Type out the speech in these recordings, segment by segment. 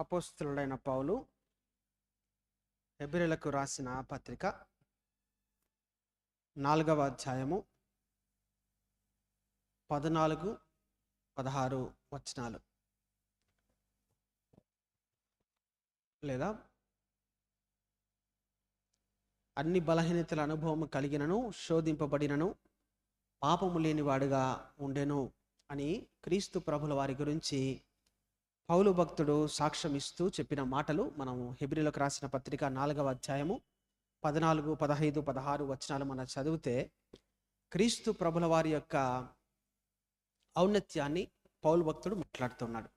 అపోస్తలుడైన పౌలు హెబ్రీయులకు రాసిన పత్రిక 4వ అధ్యాయము 14, 16 వచనాలు. లేదా అన్ని బలహీనతల అనుభవం కలిగినను శోధింపబడినను పాపము లేనివాడుగా ఉండెను అని క్రీస్తు ప్రభుల వారి గురించి పౌలు భక్తుడు సాక్ష్యం ఇస్తూ చెప్పిన మాటలు మనము హెబ్రీయులకు రాసిన పత్రిక 4వ అధ్యాయము 14, 15, 16 వచనాలు మనం చదివితే క్రీస్తు ప్రభుల వారి యొక్క ఔన్నత్యాన్ని పౌలు భక్తుడు మాట్లాడుతున్నాడు.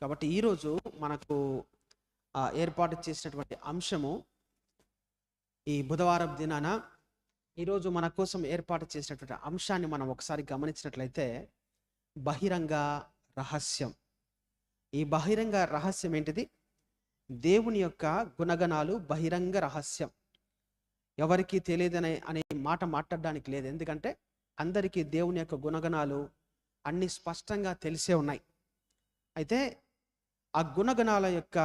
కాబట్టి ఈరోజు మనకు ఏర్పాటు చేసినటువంటి అంశము, ఈ బుధవారం దినాన ఈరోజు మన కోసం ఏర్పాటు చేసినటువంటి అంశాన్ని మనం ఒకసారి గమనించినట్లయితే బహిరంగ రహస్యం. ఈ బహిరంగ రహస్యం ఏంటిది? దేవుని యొక్క గుణగణాలు బహిరంగ రహస్యం. ఎవరికి తెలియదనే అనే మాట మాట్లాడడానికి లేదు. ఎందుకంటే అందరికీ దేవుని యొక్క గుణగణాలు అన్ని స్పష్టంగా తెలిసే ఉన్నాయి. అయితే ఆ గుణగణాల యొక్క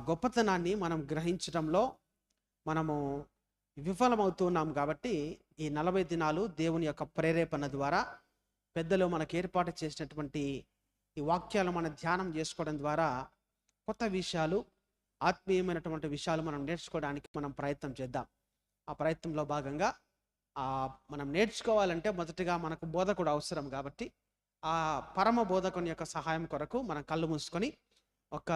గొప్పతనాన్ని మనం గ్రహించడంలో మనము విఫలమవుతున్నాం. కాబట్టి ఈ 40 దినాలు దేవుని యొక్క ప్రేరేపణ ద్వారా పెద్దలు మనకు ఏర్పాటు చేసినటువంటి ఈ వాక్యాలు మనం ధ్యానం చేసుకోవడం ద్వారా కొత్త విషయాలు, ఆత్మీయమైనటువంటి విషయాలు మనం నేర్చుకోవడానికి మనం ప్రయత్నం చేద్దాం. ఆ ప్రయత్నంలో భాగంగా మనం నేర్చుకోవాలంటే మొదటగా మనకు బోధకుడు అవసరం. కాబట్టి ఆ పరమ బోధకుని యొక్క సహాయం కొరకు మనం కళ్ళు మూసుకొని ఒక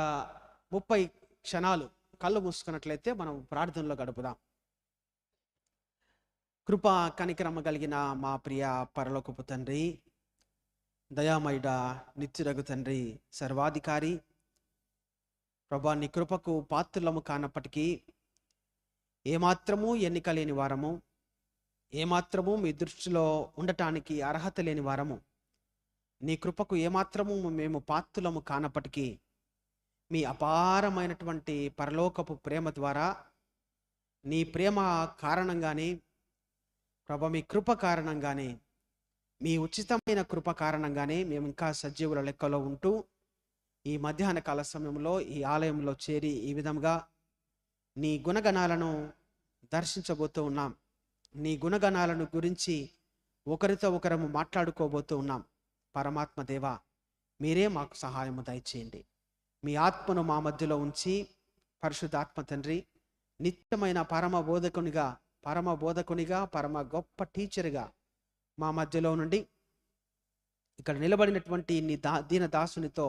30 క్షణాలు కళ్ళు మూసుకున్నట్లయితే మనం ప్రార్థనలో గడుపుదాం. కృప కనికరమ కలిగిన మా ప్రియ పరలోకపు తండ్రి, దయామయుడ, నిత్యుడగు తండ్రి, సర్వాధికారి ప్రభా, నీ కృపకు పాత్రులము కానప్పటికీ ఏమాత్రము ఎన్నిక లేని వారము, ఏమాత్రము మీ దృష్టిలో ఉండటానికి అర్హత లేని వారము, నీ కృపకు ఏమాత్రము మేము పాత్రులము కానప్పటికీ మీ అపారమైనటువంటి పరలోకపు ప్రేమ ద్వారా, నీ ప్రేమ కారణంగానే ప్రభా, మీ కృప కారణంగానే, మీ ఉచితమైన కృప కారణంగానే మేము ఇంకా సజీవుల లెక్కలో ఉంటూ ఈ మధ్యాహ్న కాల సమయంలో ఈ ఆలయంలో చేరి ఈ విధంగా నీ గుణగణాలను దర్శించబోతూ ఉన్నాం. నీ గుణగణాలను గురించి ఒకరితో ఒకరము మాట్లాడుకోబోతూ ఉన్నాం. పరమాత్మ దేవా, మీరే మాకు సహాయము దయచేయండి. మీ ఆత్మను మా మధ్యలో ఉంచి పరిశుద్ధాత్మ తండ్రి, నిత్యమైన పరమ బోధకునిగా పరమ గొప్ప టీచర్గా మా మధ్యలో నుండి ఇక్కడ నిలబడినటువంటి నీ దీన దాసునితో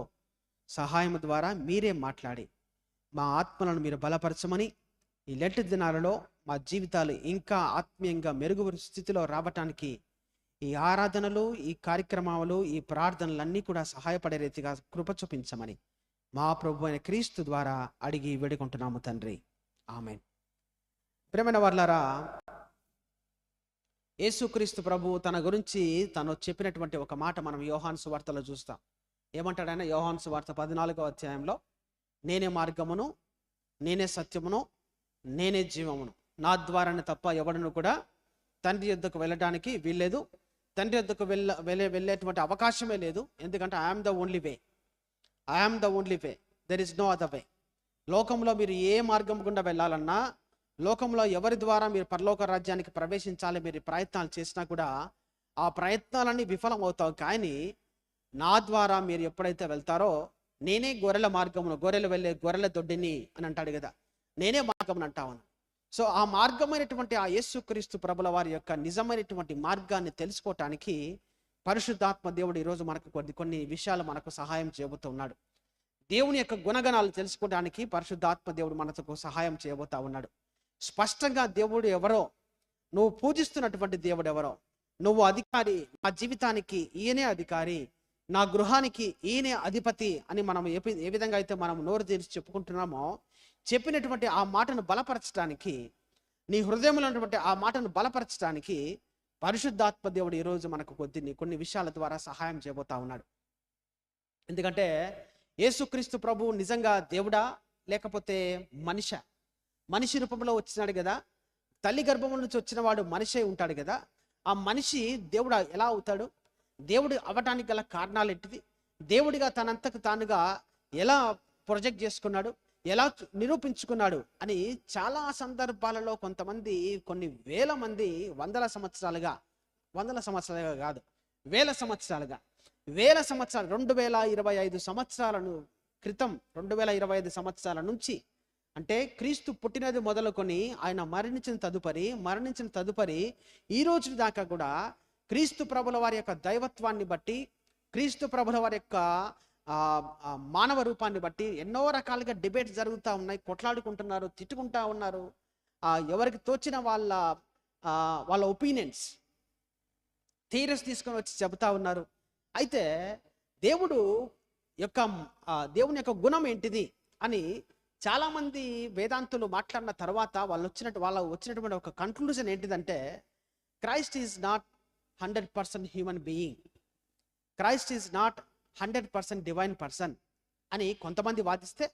సహాయం ద్వారా మీరే మాట్లాడి మా ఆత్మలను మీరు బలపరచమని, ఈ లెట్ దినాలలో మా జీవితాలు ఇంకా ఆత్మీయంగా మెరుగు స్థితిలో రావటానికి ఈ ఆరాధనలు, ఈ కార్యక్రమాలు, ఈ ప్రార్థనలన్నీ కూడా సహాయపడే రీతిగా కృప చూపించమని మా ప్రభు అయిన క్రీస్తు ద్వారా అడిగి వేడుకుంటున్నాము తండ్రి, ఆమేన్. ప్రియమైన వారలారా, యేసుక్రీస్తు ప్రభు తన గురించి తను చెప్పినటువంటి ఒక మాట మనం యోహాను సువార్తలో చూస్తాం. ఏమంటాడైనా? యోహాను సువార్త 14వ అధ్యాయంలో, నేనే మార్గమును, నేనే సత్యమును, నేనే జీవమును, నా ద్వారానే తప్ప ఎవడను కూడా తండ్రి యొద్దకు వెళ్ళడానికి వీల్లేదు, తండ్రి యొద్దకు వెళ్ళేటువంటి అవకాశమే లేదు. ఎందుకంటే I'm the only way, there is no other way. లోకంలో మీరు ఏ మార్గం గుండా వెళ్ళాలన్నా, లోకంలో ఎవరి ద్వారా మీరు పరలోక రాజ్యానికి ప్రవేశించాలి మీరు ప్రయత్నాలు చేసినా కూడా ఆ ప్రయత్నాలన్నీ విఫలం అవుతావు. కానీ నా ద్వారా మీరు ఎప్పుడైతే వెళ్తారో, నేనే గొర్రెల మార్గమును, గొర్రెలు వెళ్ళే గొర్రెల దొడ్డిని అని అంటాడు కదా, నేనే మార్గమును అంటాను. సో ఆ మార్గమైనటువంటి ఆ యేసుక్రీస్తు ప్రభుల వారి యొక్క నిజమైనటువంటి మార్గాన్ని తెలుసుకోవటానికి పరిశుద్ధాత్మ దేవుడు ఈరోజు మనకు కొన్ని విషయాలు మనకు సహాయం చేయబోతున్నాడు. దేవుని యొక్క గుణగణాలు తెలుసుకోవడానికి పరిశుద్ధాత్మ దేవుడు మనకు సహాయం చేయబోతా ఉన్నాడు. స్పష్టంగా దేవుడు ఎవరో, నువ్వు పూజిస్తున్నటువంటి దేవుడు ఎవరో, నువ్వు అధికారి, నా జీవితానికి ఈయనే అధికారి, నా గృహానికి ఈయనే అధిపతి అని మనం ఏ విధంగా అయితే మనం నోరు తెరిచి చెప్పుకుంటున్నామో, చెప్పినటువంటి ఆ మాటను బలపరచడానికి, నీ హృదయంలో ఉన్నటువంటి ఆ మాటను బలపరచడానికి పరిశుద్ధాత్మ దేవుడు ఈరోజు మనకు కొన్ని విషయాల ద్వారా సహాయం చేయబోతా ఉన్నాడు. ఎందుకంటే యేసుక్రీస్తు ప్రభు నిజంగా దేవుడా లేకపోతే మనిషి రూపంలో వచ్చినాడు కదా. తల్లి గర్భం నుంచి వచ్చిన వాడు మనిషి ఉంటాడు కదా. ఆ మనిషి దేవుడు ఎలా అవుతాడు? దేవుడు అవటానికి గల కారణాలు ఏంటిది? దేవుడిగా తనంతకు తానుగా ఎలా ప్రొజెక్ట్ చేసుకున్నాడు, ఎలా నిరూపించుకున్నాడు అని చాలా సందర్భాలలో కొంతమంది కొన్ని వేల మంది వందల సంవత్సరాలుగా కాదు, వేల సంవత్సరాలు 2025 సంవత్సరాలను క్రితం, 2025 సంవత్సరాల నుంచి, అంటే క్రీస్తు పుట్టినది మొదలుకొని ఆయన మరణించిన తదుపరి ఈ రోజు దాకా కూడా క్రీస్తు ప్రభుల వారి యొక్క దైవత్వాన్ని బట్టి, క్రీస్తు ప్రభుల వారి యొక్క మానవ రూపాన్ని బట్టి ఎన్నో రకాలుగా డిబేట్స్ జరుగుతూ ఉన్నాయి, కొట్లాడుకుంటున్నారు, తిట్టుకుంటా ఉన్నారు. ఎవరికి తోచిన వాళ్ళ ఒపీనియన్స్ థియరీస్ తీసుకొని వచ్చి చెబుతా ఉన్నారు. అయితే దేవుని యొక్క గుణం ఏంటిది అని చాలామంది వేదాంతులు మాట్లాడిన తర్వాత వాళ్ళు వచ్చినటువంటి ఒక కన్క్లూజన్ ఏంటిదంటే, Christ is not 100% human being, Christ is not 100% divine person అని కొంతమంది వాదిస్తే,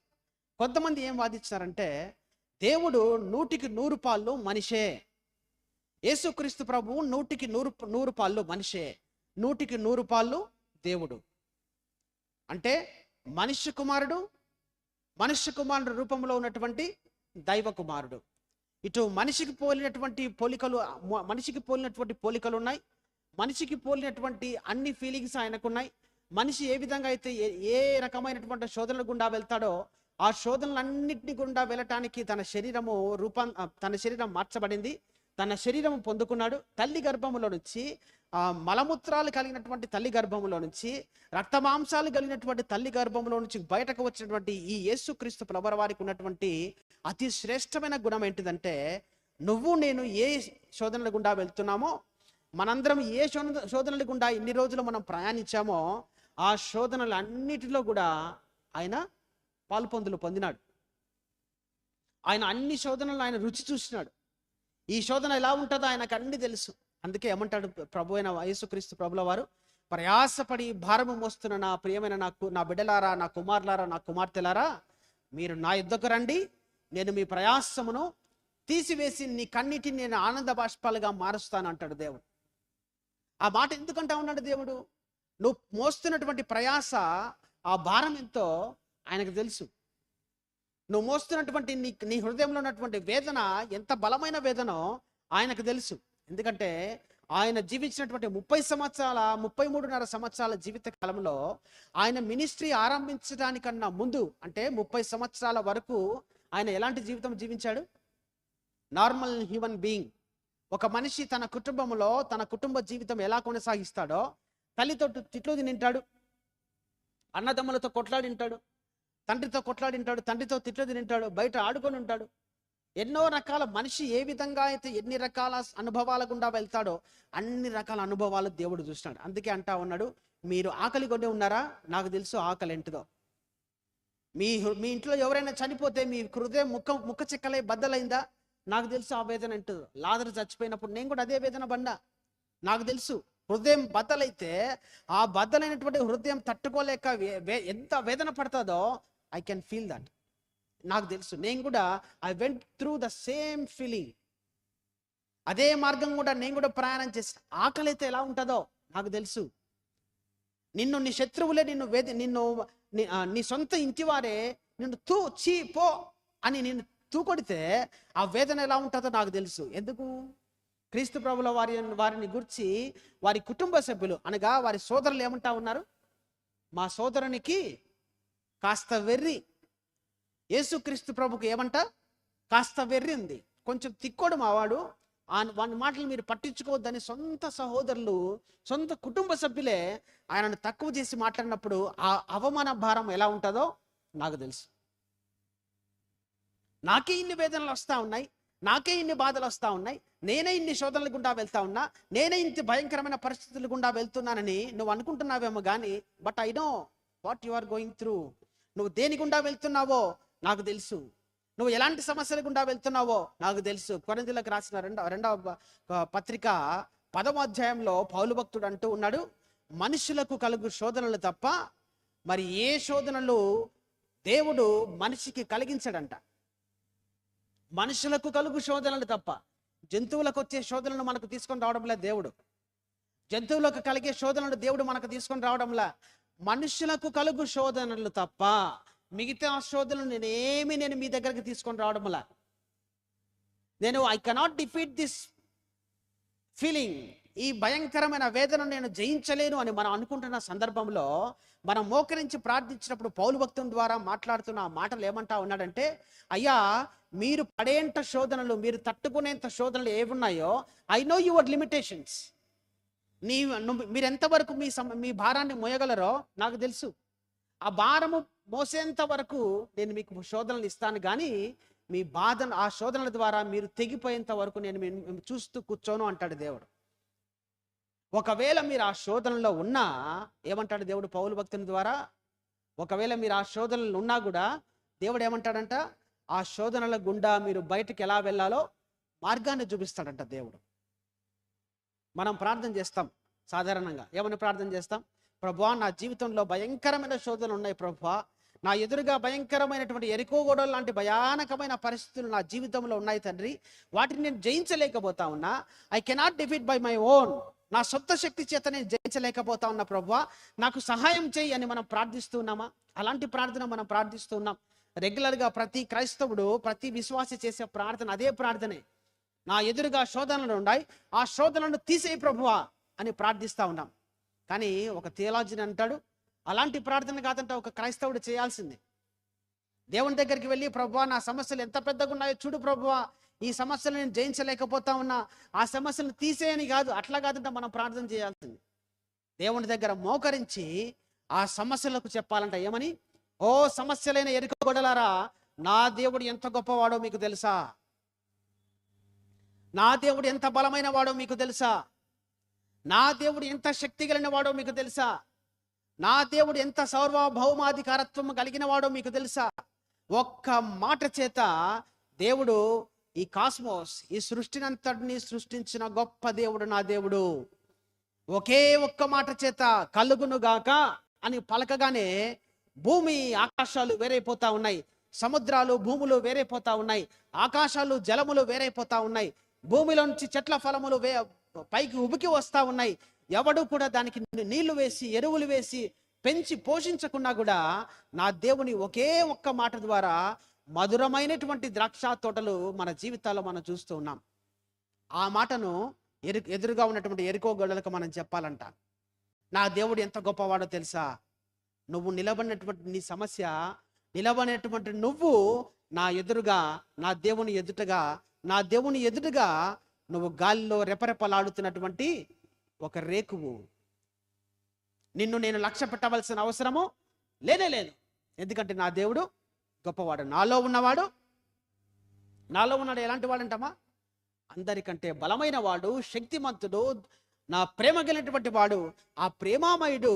కొంతమంది ఏం వాదించారంటే దేవుడు 100% మనిషే, యేసుక్రీస్తు ప్రభువు 100% మనిషే, 100% దేవుడు. అంటే మనుష్య కుమారుడు రూపంలో ఉన్నటువంటి దైవ కుమారుడు. ఇటు మనిషికి పోలినటువంటి పోలికలు ఉన్నాయి, మనిషికి పోలినటువంటి అన్ని ఫీలింగ్స్ ఆయనకున్నాయి. మనిషి ఏ విధంగా అయితే ఏ రకమైనటువంటి శోధనల గుండా వెళ్తాడో ఆ శోధనలన్నింటినీ గుండా వెళ్ళటానికి తన శరీరం మార్చబడింది, తన శరీరం పొందుకున్నాడు. తల్లి గర్భములో నుంచి, మలమూత్రాలు కలిగినటువంటి తల్లి గర్భములో నుంచి, రక్తమాంసాలు కలిగినటువంటి తల్లి గర్భంలో నుంచి బయటకు వచ్చినటువంటి ఈ యేసుక్రీస్తు ప్రభువు వారికి ఉన్నటువంటి అతి శ్రేష్టమైన గుణం ఏంటిదంటే, నువ్వు నేను ఏ శోధనల గుండా వెళ్తున్నామో, మనందరం ఏ శోధనల గుండా ఇన్ని రోజులు మనం ప్రయాణించామో ఆ శోధనలన్నిటిలో కూడా ఆయన పాలుపొందులు పొందినాడు. ఆయన అన్ని శోధనలు ఆయన రుచి చూసినాడు. ఈ శోధన ఎలా ఉంటుందో ఆయనకు అన్ని తెలుసు. అందుకే ఏమంటాడు ప్రభు అయిన యేసుక్రీస్తు ప్రభుల వారు, ప్రయాసపడి భారము మోస్తున్న నా ప్రియమైన నా బిడ్డలారా, నా కుమారులారా, నా కుమార్తెలారా, మీరు నా యుద్ధకు రండి, నేను మీ ప్రయాసమును తీసివేసి నీ కన్నిటిని నేను ఆనంద బాష్పాలుగా మారుస్తాను అంటాడు దేవుడు. ఆ మాట ఎందుకంటా ఉన్నాడు దేవుడు? నువ్వు మోస్తున్నటువంటి ప్రయాస, ఆ భారం ఎంతో ఆయనకు తెలుసు. నువ్వు మోస్తున్నటువంటి నీ హృదయంలో ఉన్నటువంటి వేదన ఎంత బలమైన వేదనో ఆయనకు తెలుసు. ఎందుకంటే ఆయన జీవించినటువంటి 33.5 సంవత్సరాల జీవిత కాలంలో ఆయన మినిస్ట్రీ ఆరంభించడానికన్నా ముందు, అంటే 30 సంవత్సరాల వరకు ఆయన ఎలాంటి జీవితం జీవించాడు? Normal human being. ఒక మనిషి తన కుటుంబంలో తన కుటుంబ జీవితం ఎలా కొనసాగిస్తాడో, తల్లితో తిట్లు తింటాడు, అన్నదమ్ములతో కొట్లాడింటాడు, తండ్రితో కొట్లాడింటాడు, తండ్రితో తిట్లు తింటాడు, బయట ఆడుకొని ఉంటాడు. ఎన్నో రకాల మనిషి ఏ విధంగా అయితే ఎన్ని రకాల అనుభవాల గుండా వెళ్తాడో అన్ని రకాల అనుభవాలు దేవుడు చూస్తున్నాడు. అందుకే అంటా ఉన్నాడు, మీరు ఆకలి కొని ఉన్నారా? నాకు తెలుసు ఆకలి ఏంటిదో. మీ ఇంట్లో ఎవరైనా చనిపోతే మీ హృదయం ముక్క చెక్కలై బద్దలైందా? నాకు తెలుసు ఆ వేదన ఏంటిదో. లాజరు చచ్చిపోయినప్పుడు నేను కూడా అదే వేదన పడ్డా. నాకు తెలుసు హృదయం బద్దలైతే ఆ బద్దలైనటువంటి హృదయం తట్టుకోలేక ఎంత వేదన పడుతుందో ఐ కెన్ ఫీల్ దట్. నాకు తెలుసు. నేను కూడా I went through the same feeling. అదే మార్గం కూడా నేను కూడా ప్రయాణం చేసి, ఆకలి అయితే ఎలా ఉంటుందో నాకు తెలుసు. నీ శత్రువులే నీ సొంత ఇంటివారే నిన్ను పో అని నిన్ను తూకొడితే ఆ వేదన ఎలా ఉంటుందో నాకు తెలుసు. ఎందుకు? క్రీస్తు ప్రభుల వారిని గురించి వారి కుటుంబ సభ్యులు అనగా వారి సోదరులు ఏమంటా ఉన్నారు? మా సోదరునికి కాస్త వెర్రి. యేసుక్రీస్తు ప్రభుకు ఏమంట? కాస్త వెర్రి ఉంది, కొంచెం తిక్కోడు మావాడు, వాని మాటలు మీరు పట్టించుకోవద్దని సొంత సహోదరులు, సొంత కుటుంబ సభ్యులే ఆయనను తక్కువ చేసి మాట్లాడినప్పుడు ఆ అవమాన భారం ఎలా ఉంటుందో నాకు తెలుసు. నాకే ఇన్ని వేదనలు వస్తూ ఉన్నాయి, నాకే ఇన్ని బాధలు వస్తూ ఉన్నాయి, నేనే ఇన్ని శోధనల గుండా వెళ్తా ఉన్నా, నేనే ఇంత భయంకరమైన పరిస్థితుల గుండా వెళ్తున్నానని నువ్వు అనుకుంటున్నావేమో కానీ, but I know what you are going through. నువ్వు దేని గుండా వెళ్తున్నావో నాకు తెలుసు. నువ్వు ఎలాంటి సమస్యల గుండా వెళ్తున్నావో నాకు తెలుసు. కొరింథీయులకు రాసిన రెండవ పత్రిక 10వ అధ్యాయంలో పౌలు భక్తుడు అంటూ ఉన్నాడు, మనుషులకు కలుగు శోధనలు తప్ప మరి ఏ శోధనలు దేవుడు మనిషికి కలిగించడంట. మనుషులకు కలుగు శోధనలు తప్ప, జంతువులకు వచ్చే శోధనలు మనకు తీసుకొని రావడంలే దేవుడు. జంతువులకు కలిగే శోధనలు దేవుడు మనకు తీసుకొని రావడంలా. మనుషులకు కలుగు శోధనలు తప్ప మిగతా శోధనలు నేను మీ దగ్గరికి తీసుకొని రావడంలా. I cannot defeat this feeling, ఈ భయంకరమైన వేదన నేను జయించలేను అని మనం అనుకుంటున్న సందర్భంలో మనం మోకరించి ప్రార్థించినప్పుడు పౌలు భక్తుని ద్వారా మాట్లాడుతున్న ఆ మాటలు ఏమంటా ఉన్నాడంటే, అయ్యా మీరు పడేంత శోధనలు, మీరు తట్టుకునేంత శోధనలు ఏమున్నాయో ఐ నో యువర్ లిమిటేషన్స్. మీరు ఎంతవరకు మీ భారాన్ని మోయగలరో నాకు తెలుసు. ఆ భారము మోసేంత వరకు నేను మీకు శోధనలు ఇస్తాను, కానీ మీ బాధను, ఆ శోధనల ద్వారా మీరు తెగిపోయేంత వరకు నేను చూస్తూ కూర్చోను అంటాడు దేవుడు. ఒకవేళ మీరు ఆ శోధనలో ఉన్నా, ఏమంటాడు దేవుడు పౌలు భక్తుని ద్వారా, ఒకవేళ మీరు ఆ శోధనలు ఉన్నా కూడా దేవుడు ఏమంటాడంట, ఆ శోధనల గుండా మీరు బయటకు ఎలా వెళ్ళాలో మార్గాన్ని చూపిస్తాడంట దేవుడు. మనం ప్రార్థన చేస్తాం సాధారణంగా, ఏమని ప్రార్థన చేస్తాం? ప్రభువా నా జీవితంలో భయంకరమైన శోధనలు ఉన్నాయి ప్రభువా, నా ఎదురుగా భయంకరమైనటువంటి ఎరికో గోడలు లాంటి భయానకమైన పరిస్థితులు నా జీవితంలో ఉన్నాయి తండ్రి, వాటిని నేను జయించలేకపోతా ఉన్నా. I cannot defeat by my own, నా సొంత శక్తి చేత నేను జయించలేకపోతా ఉన్నా ప్రభువా, నాకు సహాయం చేయి అని మనం ప్రార్థిస్తున్నామా? అలాంటి ప్రార్థన మనం ప్రార్థిస్తున్నాం రెగ్యులర్గా. ప్రతి క్రైస్తవుడు, ప్రతి విశ్వాసి చేసే ప్రార్థన అదే ప్రార్థనే. నా ఎదురుగా శోధనలు ఉన్నాయి, ఆ శోధనలను తీసేయి ప్రభువా అని ప్రార్థిస్తూ ఉన్నాం. కానీ ఒక థియాలజీని అంటాడు, అలాంటి ప్రార్థన కాదంట ఒక క్రైస్తవుడు చేయాల్సింది. దేవుని దగ్గరికి వెళ్ళి, ప్రభువా నా సమస్యలు ఎంత పెద్దగా ఉన్నాయో చూడు ప్రభువా, ఈ సమస్యలు నేను జయించలేకపోతా ఉన్నా, ఆ సమస్యలను తీసేయని కాదు, అట్లా కాదంట మనం ప్రార్థన చేయాల్సింది. దేవుని దగ్గర మోకరించి ఆ సమస్యలకు చెప్పాలంట. ఏమని? ఓ సమస్యలైన ఎరుక గొడలారా, నా దేవుడు ఎంత గొప్పవాడో మీకు తెలుసా? నా దేవుడు ఎంత బలమైన వాడో మీకు తెలుసా? నా దేవుడు ఎంత శక్తి కలిగిన వాడో మీకు తెలుసా? నా దేవుడు ఎంత సార్వభౌమాధికారత్వం కలిగిన వాడో మీకు తెలుసా? ఒక్క మాట చేత దేవుడు ఈ కాస్మోస్, ఈ సృష్టినంతటిని సృష్టించిన గొప్ప దేవుడు నా దేవుడు. ఒకే ఒక్క మాట చేత కలుగును గాక అని పలకగానే భూమి ఆకాశాలు వేరైపోతా ఉన్నాయి, సముద్రాలు భూములు వేరైపోతా ఉన్నాయి, ఆకాశాలు జలములు వేరైపోతా ఉన్నాయి, భూమిలో నుంచి చెట్ల ఫలములు పైకి ఉబికి వస్తా ఉన్నాయి. ఎవడు కూడా దానికి నీళ్లు వేసి ఎరువులు వేసి పెంచి పోషించకున్నా కూడా నా దేవుని ఒకే ఒక్క మాట ద్వారా మధురమైనటువంటి ద్రాక్ష తోటలు మన జీవితాల్లో మనం చూస్తూ ఉన్నాం. ఆ మాటను ఎదురుగా ఉన్నటువంటి ఎరుకో గొడవలకు మనం చెప్పాలంట. నా దేవుడు ఎంత గొప్పవాడో తెలుసా? నువ్వు నిలబడినటువంటి నీ సమస్య, నిలబడినటువంటి నువ్వు నా ఎదురుగా, నా దేవుని ఎదుటగా నువ్వు గాలిలో రెపరెపలాడుతున్నటువంటి ఒక రేకువు. నిన్ను నేను లక్ష్య పెట్టవలసిన అవసరము లేదు, ఎందుకంటే నా దేవుడు గొప్పవాడు. నాలో ఉన్నాడు ఎలాంటి వాడంటామా? అందరికంటే బలమైన వాడు, శక్తిమంతుడు, నా ప్రేమ కలిగినటువంటి వాడు. ఆ ప్రేమామయుడు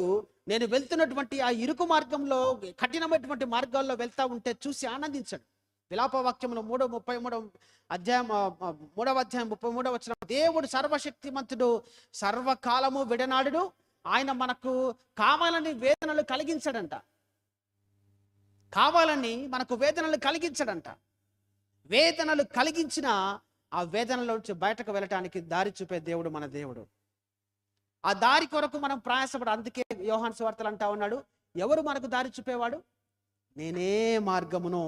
నేను వెళ్తున్నటువంటి ఆ ఇరుకు మార్గంలో, కఠినమైనటువంటి మార్గాల్లో వెళ్తా ఉంటే చూసి ఆనందించాడు. విలాపవాక్యంలో 3:33 అధ్యాయం 33 దేవుడు సర్వశక్తిమంతుడు, సర్వకాలము విడనాడు, ఆయన మనకు కావాలని వేదనలు కలిగించడంట. కావాలని మనకు వేదనలు కలిగించడంట. వేదనలు కలిగించిన ఆ వేదనలో నుంచి బయటకు వెళ్ళటానికి దారి చూపే దేవుడు మన దేవుడు. ఆ దారి కొరకు మనం ప్రయాసపడ. అందుకే యోహాను సువార్తలు అంటా ఉన్నాడు, ఎవరు మనకు దారి చూపేవాడు? నేనే మార్గమును,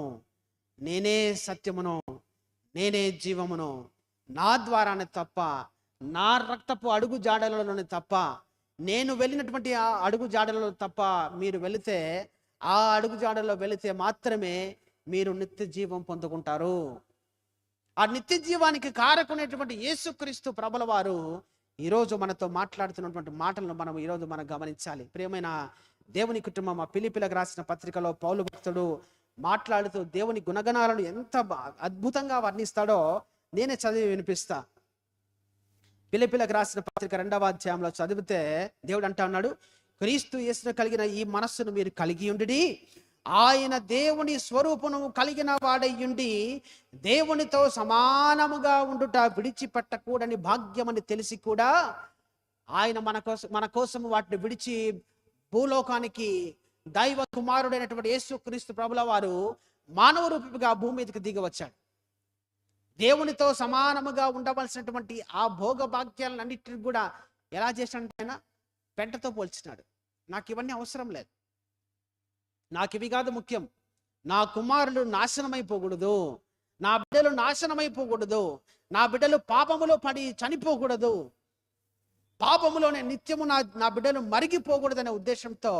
నేనే సత్యమును, నేనే జీవమును, నా ద్వారానే తప్ప, నా రక్తపు అడుగు జాడలలోనే తప్ప, నేను వెళ్ళినటువంటి ఆ అడుగు జాడలలో తప్ప మీరు వెళితే, ఆ అడుగు జాడలో వెళితే మాత్రమే మీరు నిత్య జీవం పొందుకుంటారు. ఆ నిత్య జీవానికి కారకునేటువంటి యేసుక్రీస్తు ప్రభుల వారు ఈరోజు మనతో మాట్లాడుతున్నటువంటి మాటలను మనం గమనించాలి. ప్రియమైన దేవుని కుటుంబం, ఆ పిలిపిలకు రాసిన పత్రికలో పౌలు భక్తుడు మాట్లాడుతూ దేవుని గుణగణాలను ఎంత అద్భుతంగా వర్ణిస్తాడో నేనే చదివి వినిపిస్తా. పిలిపిలకు రాసిన పత్రిక 2వ అధ్యాయంలో చదివితే దేవుడు అంటా ఉన్నాడు, క్రీస్తు యేసును కలిగిన ఈ మనస్సును మీరు కలిగి ఉండి, ఆయన దేవుని స్వరూపము కలిగిన వాడయ్యుండి దేవునితో సమానముగా ఉండుట విడిచిపెట్టకూడని భాగ్యమని తెలిసి కూడా ఆయన మన కోసం వాటిని విడిచి భూలోకానికి దైవ కుమారుడైనటువంటి యేసుక్రీస్తు ప్రభుల వారు మానవ రూపిగా భూమి మీదకి దిగి వచ్చాడు. దేవునితో సమానముగా ఉండవలసినటువంటి ఆ భోగ భాగ్యాలన్నిటిని కూడా ఎలా చేశాడు? ఆయన పెంటతో పోల్చినాడు. నాకు ఇవన్నీ అవసరం లేదు, నాకు ఇవి కాదు ముఖ్యం. నా కుమారులు నాశనమైపోకూడదు, నా బిడ్డలు నాశనమైపోకూడదు, నా బిడ్డలు పాపములో పడి చనిపోకూడదు, పాపములోనే నిత్యము నా బిడ్డలు మరిగిపోకూడదనే ఉద్దేశంతో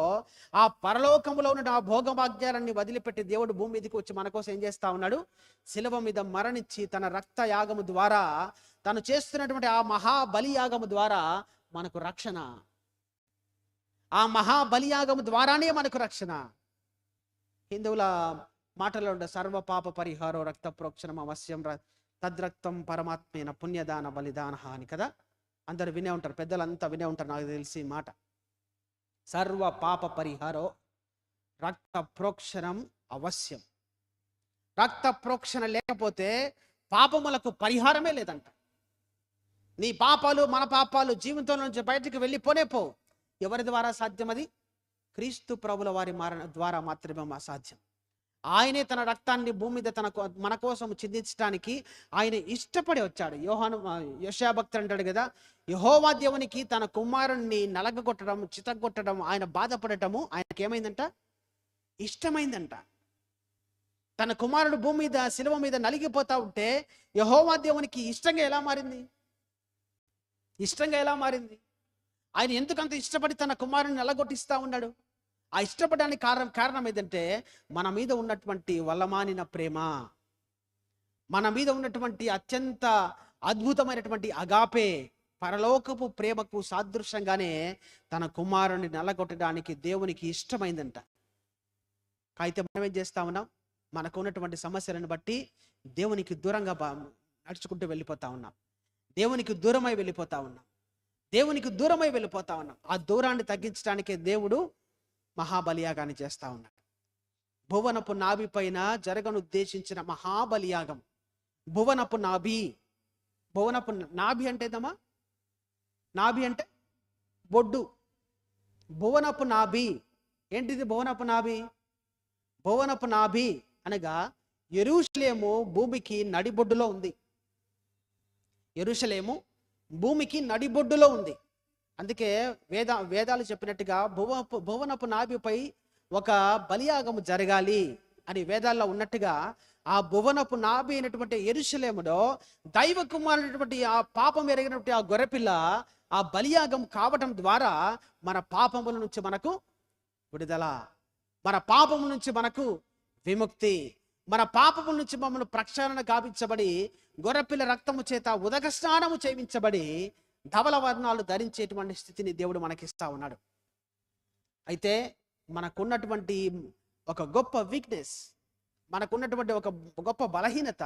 ఆ పరలోకములో ఉన్న ఆ భోగభాగ్యాలన్నీ వదిలిపెట్టి దేవుడు భూమి మీదకి వచ్చి మన కోసం ఏం చేస్తా ఉన్నాడు? శిలువ మీద మరణించి తన రక్త యాగము ద్వారా, తను చేస్తున్నటువంటి ఆ మహాబలియాగము ద్వారా మనకు రక్షణ. ఆ మహాబలియాగము ద్వారానే మనకు రక్షణ. హిందువుల మాటలో ఉండే సర్వ పాప పరిహారో రక్త ప్రోక్షణం అవశ్యం తద్రక్తం పరమాత్మైన పుణ్యదాన బలిదాన అని కదా, అందరు వినే ఉంటారు, పెద్దలంతా వినే ఉంటారు నాకు తెలిసి మాట. సర్వ పాప పరిహారో రక్త ప్రోక్షణం అవశ్యం. రక్త ప్రోక్షణ లేకపోతే పాపములకు పరిహారమే లేదంట. నీ పాపాలు మన పాపాలు జీవితంలో నుంచి బయటికి వెళ్ళిపోనే పోవు. ఎవరి ద్వారా సాధ్యం అది? క్రీస్తు ప్రభుల వారి ద్వారా మాత్రమే అసాధ్యం. ఆయనే తన రక్తాన్ని భూమి మీద మన కోసం చిందించడానికి ఆయన ఇష్టపడి వచ్చాడు. యెషయా భక్తుడు అంటాడు కదా, యెహోవా దేవునికి తన కుమారుణ్ణి నలగగొట్టడం, చితగొట్టడం, ఆయన బాధపడటము ఆయనకి ఏమైందంట? ఇష్టమైందంట. తన కుమారుడు భూమి మీద శిలువ మీద నలిగిపోతా ఉంటే యెహోవా దేవునికి ఇష్టంగా ఎలా మారింది? ఇష్టంగా ఎలా మారింది? ఆయన ఎందుకంత ఇష్టపడి తన కుమారుని నలగొట్టిస్తా ఉన్నాడు? ఆ ఇష్టపడడానికి కారణం ఏదంటే మన మీద ఉన్నటువంటి వల్లమానిన ప్రేమ, మన మీద ఉన్నటువంటి అత్యంత అద్భుతమైనటువంటి అగాపే పరలోకపు ప్రేమకు సాదృశ్యంగానే తన కుమారుని నలగొట్టడానికి దేవునికి ఇష్టమైందంట. అయితే మనం ఏం చేస్తా ఉన్నాం? మనకు ఉన్నటువంటి సమస్యలను బట్టి దేవునికి దూరంగా నడుచుకుంటూ వెళ్ళిపోతా ఉన్నాం, దేవునికి దూరమై వెళ్ళిపోతా ఉన్నాం, దేవునికి దూరమై వెళ్ళిపోతా ఉన్నాం. ఆ దూరాన్ని తగ్గించడానికే దేవుడు మహాబలియాగాన్ని చేస్తా ఉన్నాడు. భువనపు నాభి పైన జరగనుద్దేశించిన మహాబలియాగం. భువనపు నాభి, భువనపు నాభి అంటే దమా, నాభి అంటే బొడ్డు. భువనపు నాభి ఏంటిది? భువనపు నాభి, భువనపు నాభి అనగా యెరూషలేము భూమికి నడిబొడ్డులో ఉంది. యెరూషలేము భూమికి నడిబొడ్డులో ఉంది. అందుకే వేదాలు చెప్పినట్టుగా భువనపు నాభిపై ఒక బలియాగము జరగాలి అని వేదాల్లో ఉన్నట్టుగా ఆ భువనపు నాభి అయినటువంటి యెరూషలేములో దైవ కుమారుడైనటువంటి ఆ పాపం ఎరిగినటువంటి ఆ గొర్రెపిల్ల ఆ బలియాగం కావటం ద్వారా మన పాపముల నుంచి మనకు విడుదల, మన పాపముల నుంచి మనకు విముక్తి, మన పాపముల నుంచి మమ్మల్ని ప్రక్షాళన గావించబడి గొర్రెపిల్ల రక్తము చేత ఉదక స్నానము చేయించబడి ధవల వర్ణాలు ధరించేటువంటి స్థితిని దేవుడు మనకిస్తా ఉన్నాడు. అయితే మనకున్నటువంటి ఒక గొప్ప వీక్నెస్, మనకున్నటువంటి ఒక గొప్ప బలహీనత,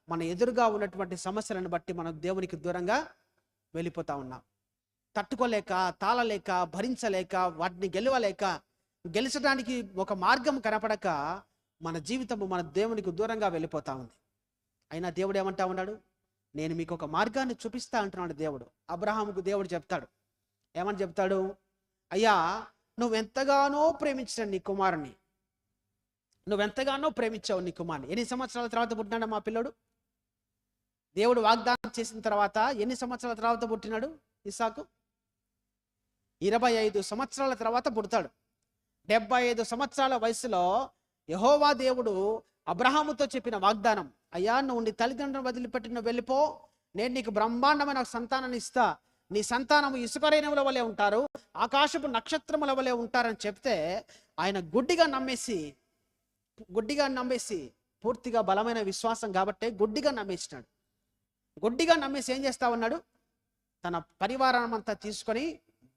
మన ఎదురుగా ఉన్నటువంటి సమస్యలను బట్టి మనం దేవునికి దూరంగా వెళ్ళిపోతా ఉన్నాం. తట్టుకోలేక, తాళలేక, భరించలేక, వాటిని గెలవలేక, గెలిచడానికి ఒక మార్గం కనపడక మన జీవితము మన దేవునికి దూరంగా వెళ్ళిపోతా ఉంది. అయినా దేవుడు ఏమంటా ఉన్నాడు? నేను మీకు ఒక మార్గాన్ని చూపిస్తా అంటున్నాడు దేవుడు. అబ్రహాముకు దేవుడు చెప్తాడు, ఏమని చెప్తాడు? అయ్యా, నువ్వెంతగానో ప్రేమించావు నీ కుమారుని, నువ్వెంతగానో ప్రేమించావు నీ కుమారుని. ఎన్ని సంవత్సరాల తర్వాత పుట్టినాడు మా పిల్లడు? దేవుడు వాగ్దానం చేసిన తర్వాత ఎన్ని సంవత్సరాల తర్వాత పుట్టినాడు ఇస్సాకు? 25 సంవత్సరాల తర్వాత పుడతాడు. 75 సంవత్సరాల వయసులో యెహోవా దేవుడు అబ్రహాముతో చెప్పిన వాగ్దానం, అయ్యా, నువ్వు నీ తల్లిదండ్రులను వదిలిపెట్టి నువ్వు వెళ్ళిపో, నేను నీకు బ్రహ్మాండమైన సంతానాన్ని ఇస్తా, నీ సంతానము ఇసుక రేణువుల వలె ఉంటారు, ఆకాశపు నక్షత్రముల వలె ఉంటారని చెప్తే ఆయన గుడ్డిగా నమ్మేసి పూర్తిగా బలమైన విశ్వాసం కాబట్టి గుడ్డిగా నమ్మేసినాడు. గుడ్డిగా నమ్మేసి ఏం చేస్తా ఉన్నాడు? తన పరివారం అంతా తీసుకొని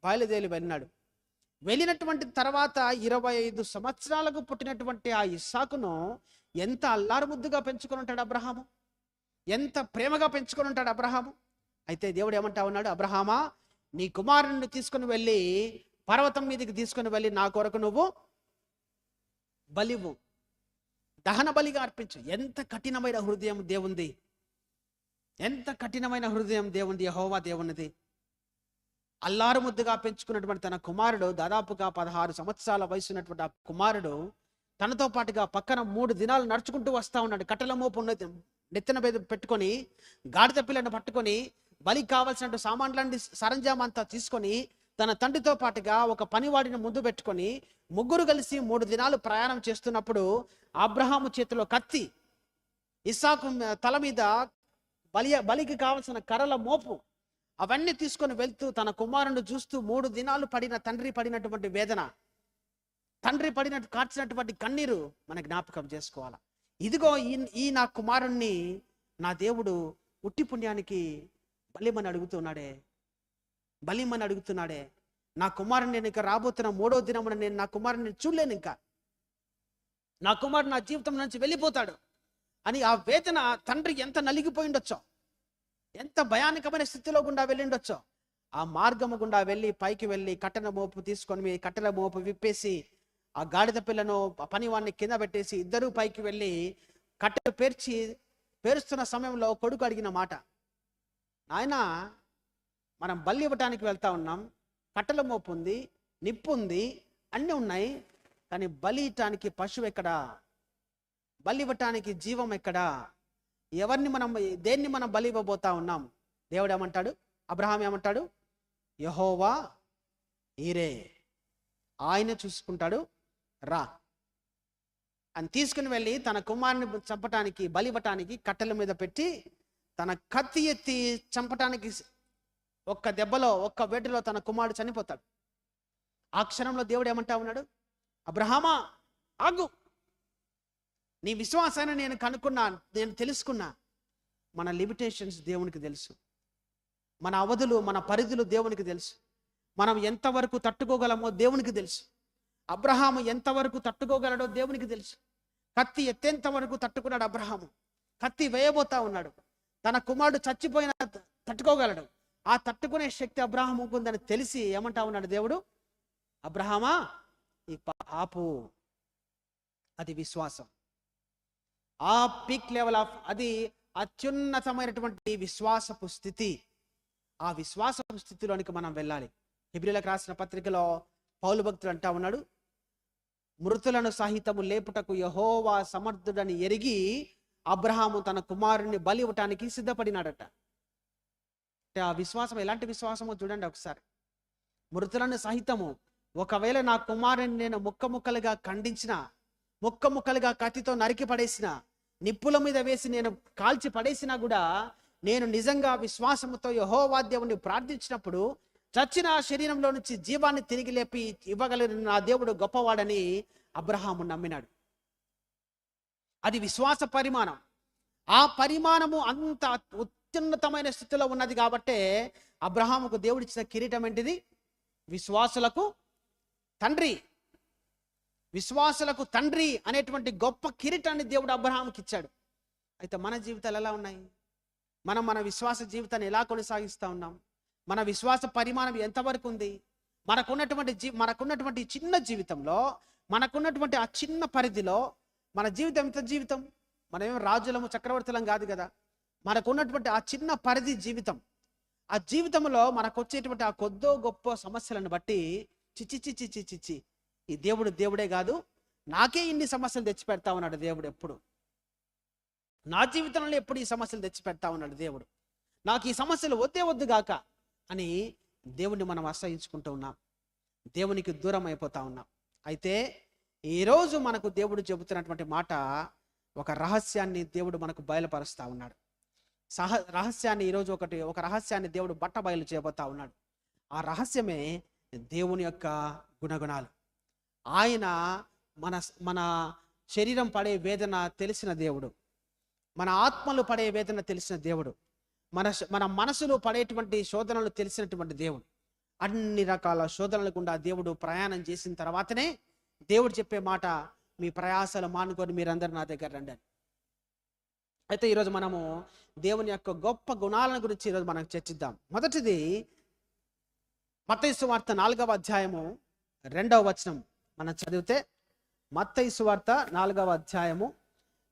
బయలుదేరి వెళ్ళినాడు. వెళ్ళినటువంటి తర్వాత 25 సంవత్సరాలకు పుట్టినటువంటి ఆ ఇస్సాకును ఎంత అల్లారుముద్దుగా పెంచుకొని ఉంటాడు అబ్రహాము, ఎంత ప్రేమగా పెంచుకొని ఉంటాడు అబ్రహాము. అయితే దేవుడు ఏమంటా ఉన్నాడు? అబ్రహామా, నీ కుమారుని తీసుకుని వెళ్ళి పర్వతం మీదకి తీసుకుని వెళ్ళి నా కొరకు నువ్వు బలివు, దహన బలిగా అర్పించు. ఎంత కఠినమైన హృదయం దేవుంది, ఎంత కఠినమైన హృదయం దేవుంది, యెహోవా దేవునిది. అల్లారు ముద్దుగా పెంచుకున్నటువంటి తన కుమారుడు, దాదాపుగా 16 సంవత్సరాల వయసు ఉన్నటువంటి ఆ కుమారుడు తనతో పాటుగా పక్కన 3 దినాలు నడుచుకుంటూ వస్తా ఉన్నాడు. కట్టెల మోపు నెత్తిన మీద పెట్టుకొని, గాడిద పిల్లను పట్టుకొని, బలికి కావాల్సినటువంటి సామాన్లన్నీ సరంజామా అంతా తీసుకొని తన తండ్రితో పాటుగా ఒక పనివాడిని ముందు పెట్టుకొని ముగ్గురు కలిసి 3 దినాలు ప్రయాణం చేస్తున్నప్పుడు అబ్రహాము చేతిలో కత్తి, ఇస్సాకు తల మీద బలికి కావలసిన కర్రల మోపు, అవన్నీ తీసుకొని వెళ్తూ తన కుమారుని చూస్తూ 3 దినాలు తండ్రి పడినటువంటి వేదన, తండ్రి కాల్చినటువంటి కన్నీరు మన జ్ఞాపకం చేసుకోవాలి. ఇదిగో ఈ నా కుమారుణ్ణి నా దేవుడు ఉట్టి పుణ్యానికి బలిమని అడుగుతున్నాడే. నా కుమారుని నేను ఇక రాబోతున్న 3వ దినమున నేను నా కుమారుని చూడలేను, ఇంకా నా కుమారుడు నా జీవితం నుంచి వెళ్ళిపోతాడు అని ఆ వేదన తండ్రి ఎంత నలిగిపోయిండొచ్చో, ఎంత భయానకమైన స్థితిలో గుండా వెళ్ళిండొచ్చో. ఆ మార్గము గుండా వెళ్ళి పైకి వెళ్ళి కట్టెల మోపు తీసుకొని కట్టెల మోపు విప్పేసి ఆ గాడిద పిల్లను పనివాడిని కింద పెట్టేసి ఇద్దరూ పైకి వెళ్ళి కట్టెలు పేరుస్తున్న సమయంలో కొడుకు అడిగిన మాట, నాయన మనం బలి ఇవ్వటానికి వెళ్తా ఉన్నాం, కట్టెల మోపు ఉంది, నిప్పు ఉంది, అన్నీ ఉన్నాయి, కానీ బలి ఇవ్వటానికి పశువు ఎక్కడా, బలి ఇవ్వటానికి జీవం ఎక్కడా, దేన్ని మనం బలి ఇవ్వబోతా ఉన్నాం? దేవుడు ఏమంటాడు, అబ్రహాం ఏమంటాడు, యెహోవా ఈరే, ఆయన చూసుకుంటాడు, రా అని తీసుకుని వెళ్ళి తన కుమారుని చంపటానికి బలి ఇవ్వటానికి కట్టెల మీద పెట్టి తన కత్తి ఎత్తి చంపటానికి ఒక్క దెబ్బలో ఒక్క వేటలో తన కుమారుడు చనిపోతాడు. ఆ క్షణంలో దేవుడు ఏమంటా ఉన్నాడు, అబ్రహామా ఆగు, నీ విశ్వాసాన్ని నేను కనుక్కున్నా, నేను తెలుసుకున్నా. మన లిమిటేషన్స్ దేవునికి తెలుసు, మన అవధులు మన పరిధులు దేవునికి తెలుసు, మనం ఎంతవరకు తట్టుకోగలమో దేవునికి తెలుసు. అబ్రహాము ఎంతవరకు తట్టుకోగలడో దేవునికి తెలుసు. కత్తి ఎత్తేంత వరకు తట్టుకున్నాడు అబ్రహాము, కత్తి వేయబోతా ఉన్నాడు, తన కుమారుడు చచ్చిపోయిన తట్టుకోగలడు. ఆ తట్టుకునే శక్తి అబ్రహాముకు ఉందని తెలిసి ఏమంటా ఉన్నాడు దేవుడు, అబ్రహామా ఈ ఆపు. అది విశ్వాసం. ఆ పీక్ లెవెల్ ఆఫ్, అది అత్యున్నతమైనటువంటి విశ్వాసపు స్థితి. ఆ విశ్వాసపు స్థితిలోనికి మనం వెళ్ళాలి. హెబ్రీయులకు రాసిన పత్రికలో పౌలు భక్తుడు అంటా ఉన్నాడు, మృతులను సహితము లేపుటకు యెహోవా సమర్థుడని ఎరిగి అబ్రహాము తన కుమారుని బలి ఇవ్వటానికి సిద్ధపడినాడట. అంటే ఆ విశ్వాసం ఎలాంటి విశ్వాసమో చూడండి ఒకసారి. మృతులను సహితము, ఒకవేళ నా కుమారుని నేను ముక్కముక్కలుగా ఖండించిన, ముక్కముక్కలుగా కత్తితో నరికి పడేసిన, నిప్పుల మీద వేసి నేను కాల్చి పడేసినా కూడా నేను నిజంగా విశ్వాసముతో యెహోవా దేవుని ప్రార్థించినప్పుడు చచ్చిన శరీరంలో నుంచి జీవాన్ని తిరిగి లేపి ఇవ్వగలిగిన నా దేవుడు గొప్పవాడని అబ్రహాము నమ్మినాడు. అది విశ్వాస పరిమాణం. ఆ పరిమాణము అంత అత్యున్నతమైన స్థితిలో ఉన్నది కాబట్టే అబ్రహాముకు దేవుడిచ్చిన కిరీటం ఏంటిది, విశ్వాసులకు తండ్రి. విశ్వాసులకు తండ్రి అనేటువంటి గొప్ప కిరీటాన్ని దేవుడు అబ్రహాముకి ఇచ్చాడు. అయితే మన జీవితాలు ఎలా ఉన్నాయి? మనం మన విశ్వాస జీవితాన్ని ఎలా కొనసాగిస్తూ ఉన్నాం? మన విశ్వాస పరిమాణం ఎంతవరకు ఉంది? మనకున్నటువంటి చిన్న జీవితంలో, మనకున్నటువంటి ఆ చిన్న పరిధిలో మన జీవితం ఎంత జీవితం? మనమేం రాజులము చక్రవర్తులం కాదు కదా. మనకున్నటువంటి ఆ చిన్న పరిధి జీవితం, ఆ జీవితంలో మనకు వచ్చేటువంటి ఆ కొద్దో గొప్ప సమస్యలను బట్టి చిచ్చి ఈ దేవుడే కాదు, నాకే ఇన్ని సమస్యలు తెచ్చిపెడతా ఉన్నాడు దేవుడు. ఎప్పుడు నా జీవితంలో ఎప్పుడు ఈ సమస్యలు తెచ్చిపెడతా ఉన్నాడు దేవుడు. నాకు ఈ సమస్యలు వద్దు గాక అని దేవుణ్ణి మనం అసహించుకుంటూ ఉన్నాం, దేవునికి దూరం అయిపోతా ఉన్నాం. అయితే ఈరోజు మనకు దేవుడు చెబుతున్నటువంటి మాట, ఒక రహస్యాన్ని దేవుడు మనకు బయలుపరుస్తా ఉన్నాడు. రహస్యాన్ని ఈరోజు ఒక రహస్యాన్ని దేవుడు బయలు చేయబోతా ఉన్నాడు. ఆ రహస్యమే దేవుని యొక్క గుణగుణాలు. ఆయన మన శరీరం పడే వేదన తెలిసిన దేవుడు, మన ఆత్మలు పడే వేదన తెలిసిన దేవుడు, మన మనసులో పడేటువంటి శోధనలు తెలిసినటువంటి దేవుడు. అన్ని రకాల శోధనలు గుండా దేవుడు ప్రయాణం చేసిన తర్వాతనే దేవుడు చెప్పే మాట, మీ ప్రయాసాలు మానుకొని మీరందరూ నా దగ్గర రండి అని. అయితే ఈరోజు మనము దేవుని యొక్క గొప్ప గుణాలను గురించి ఈరోజు మనం చర్చిద్దాం. మొదటిది మత్తయి సువార్త 4వ అధ్యాయము 2వ వచనం మనం చదివితే, మత్తయి సువార్త 4వ అధ్యాయము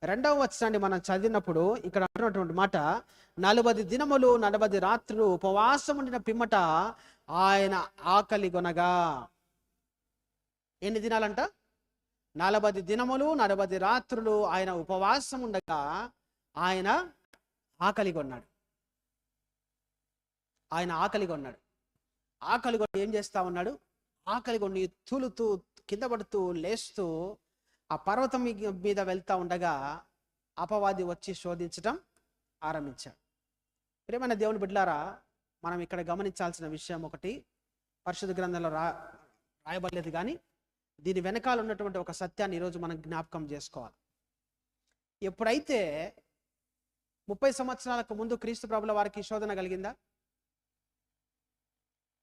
2వ వచనాన్ని మనం చదివినప్పుడు ఇక్కడ అంటున్నటువంటి మాట, 40 దినములు 40 రాత్రులు ఉపవాసం ఉండిన పిమ్మట ఆయన ఆకలి కొనగా. ఎన్ని దినాలంట? 40 దినములు 40 రాత్రులు ఆయన ఉపవాసం ఉండగా ఆయన ఆకలి కొన్నాడు. ఆయన ఆకలి కొన్నాడు. ఆకలి కొని ఏం చేస్తా ఉన్నాడు? ఆకలి కొని తూలుతూ కింద పడుతూ లేస్తూ ఆ పర్వతం మీద వెళ్తా ఉండగా అపవాది వచ్చి శోధించటం ఆరంభించాడు. ప్రియమైన దేవుని బిడ్డలారా, మనం ఇక్కడ గమనించాల్సిన విషయం ఒకటి, పరిశుద్ధ గ్రంథంలో రాయబడలేదు కానీ దీని వెనకాల ఉన్నటువంటి ఒక సత్యాన్ని ఈరోజు మనం జ్ఞాపకం చేసుకోవాలి. ఎప్పుడైతే 30 సంవత్సరాలకు ముందు క్రీస్తు ప్రభుల వారికి శోధన కలిగిందా?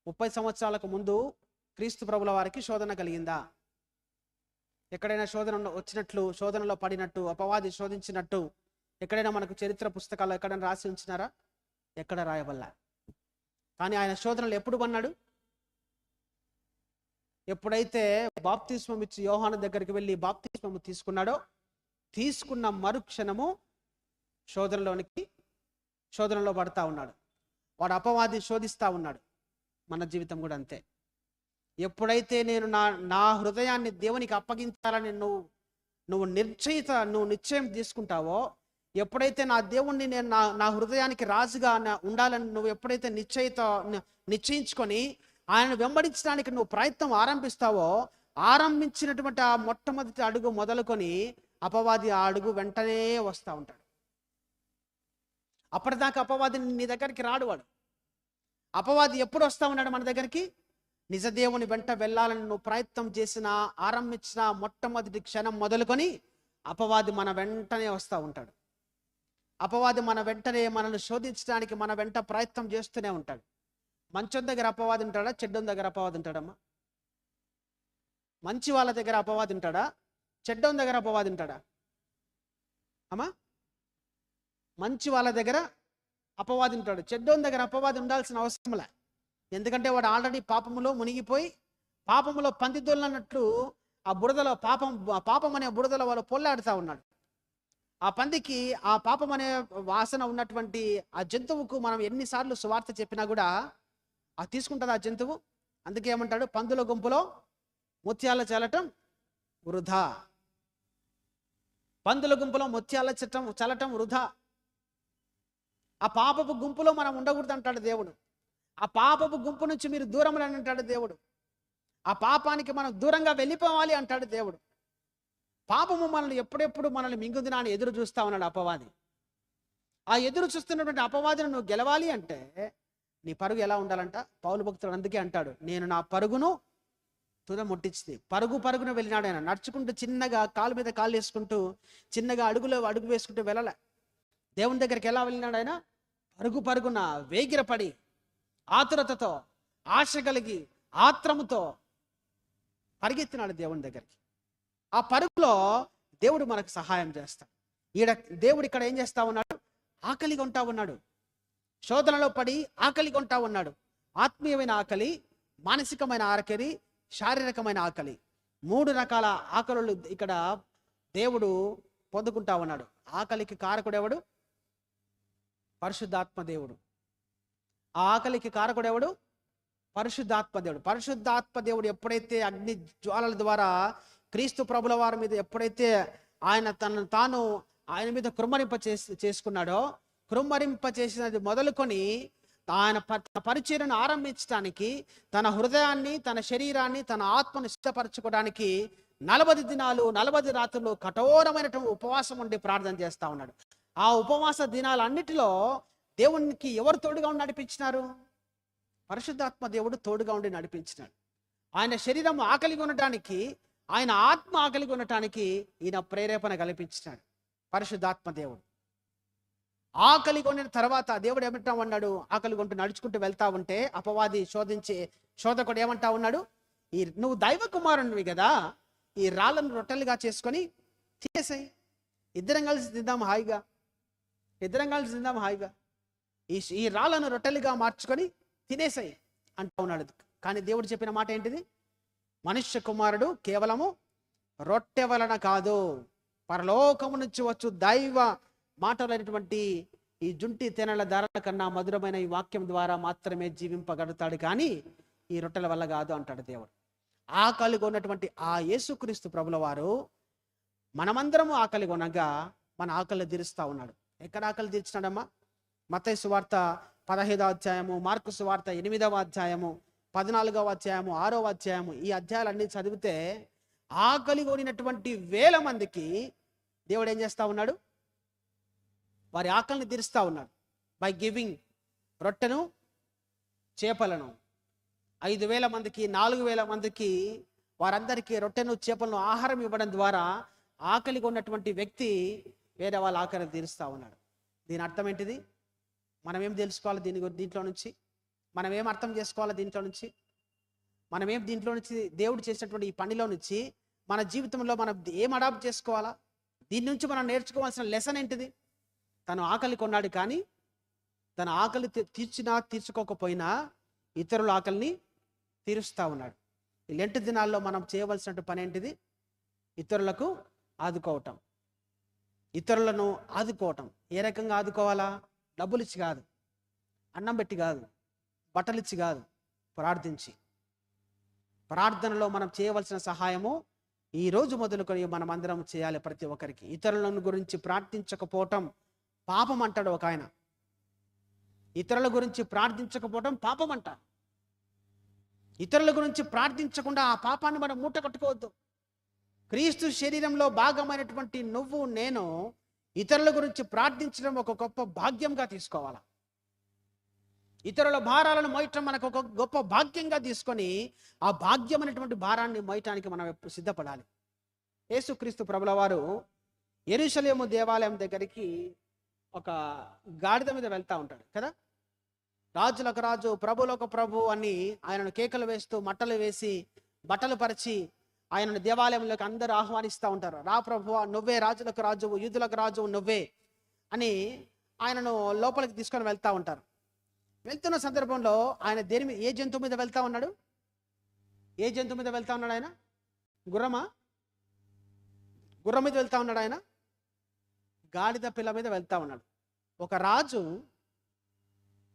30 సంవత్సరాలకు ముందు క్రీస్తు ప్రభుల వారికి శోధన కలిగిందా? ఎక్కడైనా శోధన వచ్చినట్లు, శోధనలో పడినట్టు, అపవాది శోధించినట్టు ఎక్కడైనా మనకు చరిత్ర పుస్తకాల్లో ఎక్కడైనా రాసి ఉంచినారా? ఎక్కడ రాయబల్లా. కానీ ఆయన శోధనలు ఎప్పుడు పన్నాడు? ఎప్పుడైతే బాప్తిస్మం ఇచ్చి యోహాను దగ్గరికి వెళ్ళి బాప్తిస్మము తీసుకున్నాడో, తీసుకున్న మరుక్షణము శోధనలో పడతా ఉన్నాడు. వాడు అపవాది శోధిస్తా ఉన్నాడు. మన జీవితం కూడా అంతే. ఎప్పుడైతే నేను నా హృదయాన్ని దేవునికి అప్పగించాలని నువ్వు నిశ్చయం తీసుకుంటావో, ఎప్పుడైతే నా దేవుణ్ణి నేను నా హృదయానికి రాజుగా ఉండాలని నువ్వు ఎప్పుడైతే నిశ్చయించుకొని ఆయన వెంబడించడానికి నువ్వు ప్రయత్నం ఆరంభిస్తావో, ఆరంభించినటువంటి ఆ మొట్టమొదటి అడుగు మొదలుకొని అపవాది ఆ అడుగు వెంటనే వస్తూ ఉంటాడు. అప్పటిదాకా అపవాది నీ దగ్గరికి రాడు. వాడు అపవాది ఎప్పుడు వస్తూ ఉన్నాడు మన దగ్గరికి? నిజదేవుని వెంట వెళ్ళాలని నువ్వు ప్రయత్నం చేసిన, ఆరంభించిన మొట్టమొదటి క్షణం మొదలుకొని అపవాది మన వెంటనే వస్తూ ఉంటాడు. అపవాది మన వెంటనే మనల్ని శోధించడానికి మన వెంట ప్రయత్నం చేస్తూనే ఉంటాడు. మంచం దగ్గర అపవాది ఉంటాడా? చెడ్డం దగ్గర అపవాది ఉంటాడమ్మా? మంచి వాళ్ళ దగ్గర అపవాది ఉంటాడా? చెడ్డం దగ్గర అపవాది ఉంటాడా అమ్మా? మంచి వాళ్ళ దగ్గర అపవాది ఉంటాడు. చెడ్డం దగ్గర అపవాది ఉండాల్సిన అవసరంలే. ఎందుకంటే వాడు ఆల్రెడీ పాపములో మునిగిపోయి, పాపములో పందిదొల్లన్నట్లు ఆ బురదలో పాపం అనే బురదలో వాడు పొల్లాడుతూ ఉన్నాడు. ఆ పందికి ఆ పాపం అనే వాసన ఉన్నటువంటి ఆ జంతువుకు మనం ఎన్నిసార్లు సువార్త చెప్పినా కూడా అది తీసుకుంటుంది ఆ జంతువు. అందుకే ఏమంటాడు? పందుల గుంపులో ముత్యాల చల్లటం వృధా. పందుల గుంపులో ముత్యాల చల్లటం వృధా. ఆ పాపపు గుంపులో మనం ఉండకూడదు అంటాడు దేవుడు. ఆ పాపపు గుంపు నుంచి మీరు దూరం రండి అంటాడు దేవుడు. ఆ పాపానికి మనం దూరంగా వెళ్ళిపోవాలి అంటాడు దేవుడు. పాపము మనల్ని ఎప్పుడెప్పుడు మనల్ని మింగుదినాన్ని ఎదురు చూస్తా ఉన్నాడు అపవాది. ఆ ఎదురు చూస్తున్నటువంటి అపవాదిని నువ్వు గెలవాలి అంటే నీ పరుగు ఎలా ఉండాలంట? పౌలు భక్తుడు అందుకే అంటాడు, నేను నా పరుగును తుద ముట్టించింది. పరుగున వెళ్ళినాడు ఆయన. నడుచుకుంటూ చిన్నగా కాలు మీద కాలు వేసుకుంటూ చిన్నగా అడుగు వేసుకుంటూ వెళ్ళలే. దేవుని దగ్గరికి ఎలా వెళ్ళినాడు ఆయన? పరుగున వేగిరపడి, ఆతురతతో, ఆశ కలిగి, ఆత్రముతో పరిగెత్తినాడు దేవుని దగ్గరికి. ఆ పరుగులో దేవుడు మనకు సహాయం చేస్తాడు. దేవుడు ఇక్కడ ఏం చేస్తా ఉన్నాడు? ఆకలిగా ఉంటా ఉన్నాడు. శోధనలో పడి ఆకలిగా ఉంటా ఉన్నాడు. ఆత్మీయమైన ఆకలి, మానసికమైన ఆకలి, శారీరకమైన ఆకలి, 3 రకాల ఆకలులు ఇక్కడ దేవుడు పొందుకుంటా ఉన్నాడు. ఆకలికి కారకుడు ఎవడు? పరిశుద్ధాత్మ దేవుడు. ఆ ఆకలికి కారకుడు ఎవడు? పరిశుద్ధాత్మ దేవుడు. పరిశుద్ధాత్మ దేవుడు ఎప్పుడైతే అగ్ని జ్వాలల ద్వారా క్రీస్తు ప్రభుల వారి మీద ఎప్పుడైతే ఆయన తాను ఆయన మీద చేసుకున్నాడో, చేసినది మొదలుకొని ఆయన పరిచర్యను ఆరంభించడానికి, తన హృదయాన్ని, తన శరీరాన్ని, తన ఆత్మను సిద్ధపరచుకోవడానికి 40 దినాలు 40 రాత్రులు కఠోరమైనటువంటి ఉపవాసం ఉండి ప్రార్థన చేస్తా ఉన్నాడు. ఆ ఉపవాస దినాలన్నిటిలో దేవునికి ఎవరు తోడుగా ఉండి నడిపించినారు? పరిశుద్ధాత్మ దేవుడు తోడుగా ఉండి నడిపించినాడు. ఆయన శరీరం ఆకలిగా ఉండటానికి, ఆయన ఆత్మ ఆకలిగా ఉండటానికి ఈయన ప్రేరేపణ కల్పించినాడు పరిశుద్ధాత్మ దేవుడు. ఆకలి కొనిన తర్వాత దేవుడు ఏమంటా ఉన్నాడు? ఆకలి కొంటూ నడుచుకుంటూ వెళ్తా ఉంటే అపవాది శోధకుడు ఏమంటా ఉన్నాడు? నువ్వు దైవ కుమారునివి కదా, ఈ రాళ్ళను రొట్టెలుగా చేసుకొని తినేసాయి, ఇద్దరం కలిసి తిందాం హాయిగా, ఈ రాళ్ళను రొట్టెలుగా మార్చుకొని తినేసాయి అంటా ఉన్నాడు. కానీ దేవుడు చెప్పిన మాట ఏంటిది? మనుష్య కుమారుడు కేవలము రొట్టె వలన కాదు, పరలోకము నుంచి వచ్చు దైవ మాటలైనటువంటి ఈ జుంటి తెనల ధారణ కన్నా మధురమైన ఈ వాక్యం ద్వారా మాత్రమే జీవింపగలుగుతాడు, కానీ ఈ రొట్టెల వల్ల కాదు అంటాడు దేవుడు. ఆకలిగా ఉన్నటువంటి ఆ యేసుక్రీస్తు ప్రభుల వారు మనమందరము ఆకలి కొనగా మన ఆకలి తీరుస్తా ఉన్నాడు. ఎక్కడ ఆకలి తీర్చినాడమ్మా? మత్తయి సువార్త 15వ అధ్యాయము, మార్కు సువార్త 8వ అధ్యాయము, 14వ అధ్యాయము 6వ అధ్యాయము ఈ అధ్యాయాలన్నీ చదివితే ఆకలి కొనినటువంటి వేల మందికి దేవుడు ఏం చేస్తా ఉన్నాడు? వారి ఆకలిని తీరుస్తా ఉన్నాడు. బై గివింగ్ రొట్టెను చేపలను 5,000 మందికి 4,000 మందికి వారందరికీ రొట్టెను చేపలను ఆహారం ఇవ్వడం ద్వారా ఆకలిగా ఉన్నటువంటి వ్యక్తి వేరే వాళ్ళ ఆకలిని తీరుస్తూ ఉన్నాడు. దీని అర్థం ఏంటిది? మనం ఏం తెలుసుకోవాలి దీంట్లో నుంచి? మనం ఏం అర్థం చేసుకోవాలి దీంట్లో నుంచి? మనం ఏం దీంట్లో నుంచి దేవుడు చేసినటువంటి ఈ పనిలో నుంచి మన జీవితంలో మనం ఏం అడాప్ట్ చేసుకోవాలా? దీని నుంచి మనం నేర్చుకోవాల్సిన లెసన్ ఏంటిది? తను ఆకలి కొన్నాడు, కానీ తన ఆకలి తీర్చుకోకపోయినా ఇతరుల ఆకలిని తీరుస్తూ ఉన్నాడు. ఈ లెంట్ దినాల్లో మనం చేయవలసిన పని ఏంటిది? ఇతరులకు ఆదుకోవటం. ఇతరులను ఆదుకోవటం. ఏ రకంగా ఆదుకోవాలా? డబ్బులు ఇచ్చి కాదు, అన్నం పెట్టి కాదు, బట్టలు ఇచ్చి కాదు, ప్రార్థించి. ప్రార్థనలో మనం చేయవలసిన సహాయము ఈ రోజు మొదలుకొని మనం అందరం చేయాలి. ప్రతి ఒక్కరికి ఇతరులను గురించి ప్రార్థించకపోవటం పాపం అంటాడు ఒక ఆయన. ఇతరుల గురించి ప్రార్థించకపోవటం పాపం అంట. ఇతరుల గురించి ప్రార్థించకుండా ఆ పాపాన్ని మనం మూట కట్టుకోవద్దు. క్రీస్తు శరీరంలో భాగమైనటువంటి నువ్వు నేను ఇతరుల గురించి ప్రార్థించడం ఒక గొప్ప భాగ్యంగా తీసుకోవాలా. ఇతరుల భారాలను మోయటం మనకు ఒక గొప్ప భాగ్యంగా తీసుకొని ఆ భాగ్యమైనటువంటి భారాన్ని మోయటానికి మనం సిద్ధపడాలి. యేసుక్రీస్తు ప్రభుల వారు యెరూషలేము దేవాలయం దగ్గరికి ఒక గాడిద మీద వెళ్తూ ఉంటాడు కదా. రాజులకు రాజు, ప్రభులకు ప్రభు అని ఆయనను కేకలు వేస్తూ, మట్టలు వేసి, బట్టలు పరిచి ఆయనను దేవాలయంలోకి అందరూ ఆహ్వానిస్తూ ఉంటారు. రా ప్రభువా, నువ్వే రాజులకు రాజువు, యూదులకు రాజువు నువ్వే అని ఆయనను లోపలికి తీసుకొని వెళ్తూ ఉంటారు. వెళ్తున్న సందర్భంలో ఆయన ఏ జంతువు మీద వెళ్తా ఉన్నాడు? ఏ జంతువు మీద వెళ్తా ఉన్నాడు ఆయన? గుర్రం మీద వెళ్తా ఉన్నాడు ఆయన? గాడిద పిల్ల మీద వెళ్తా ఉన్నాడు. ఒక రాజు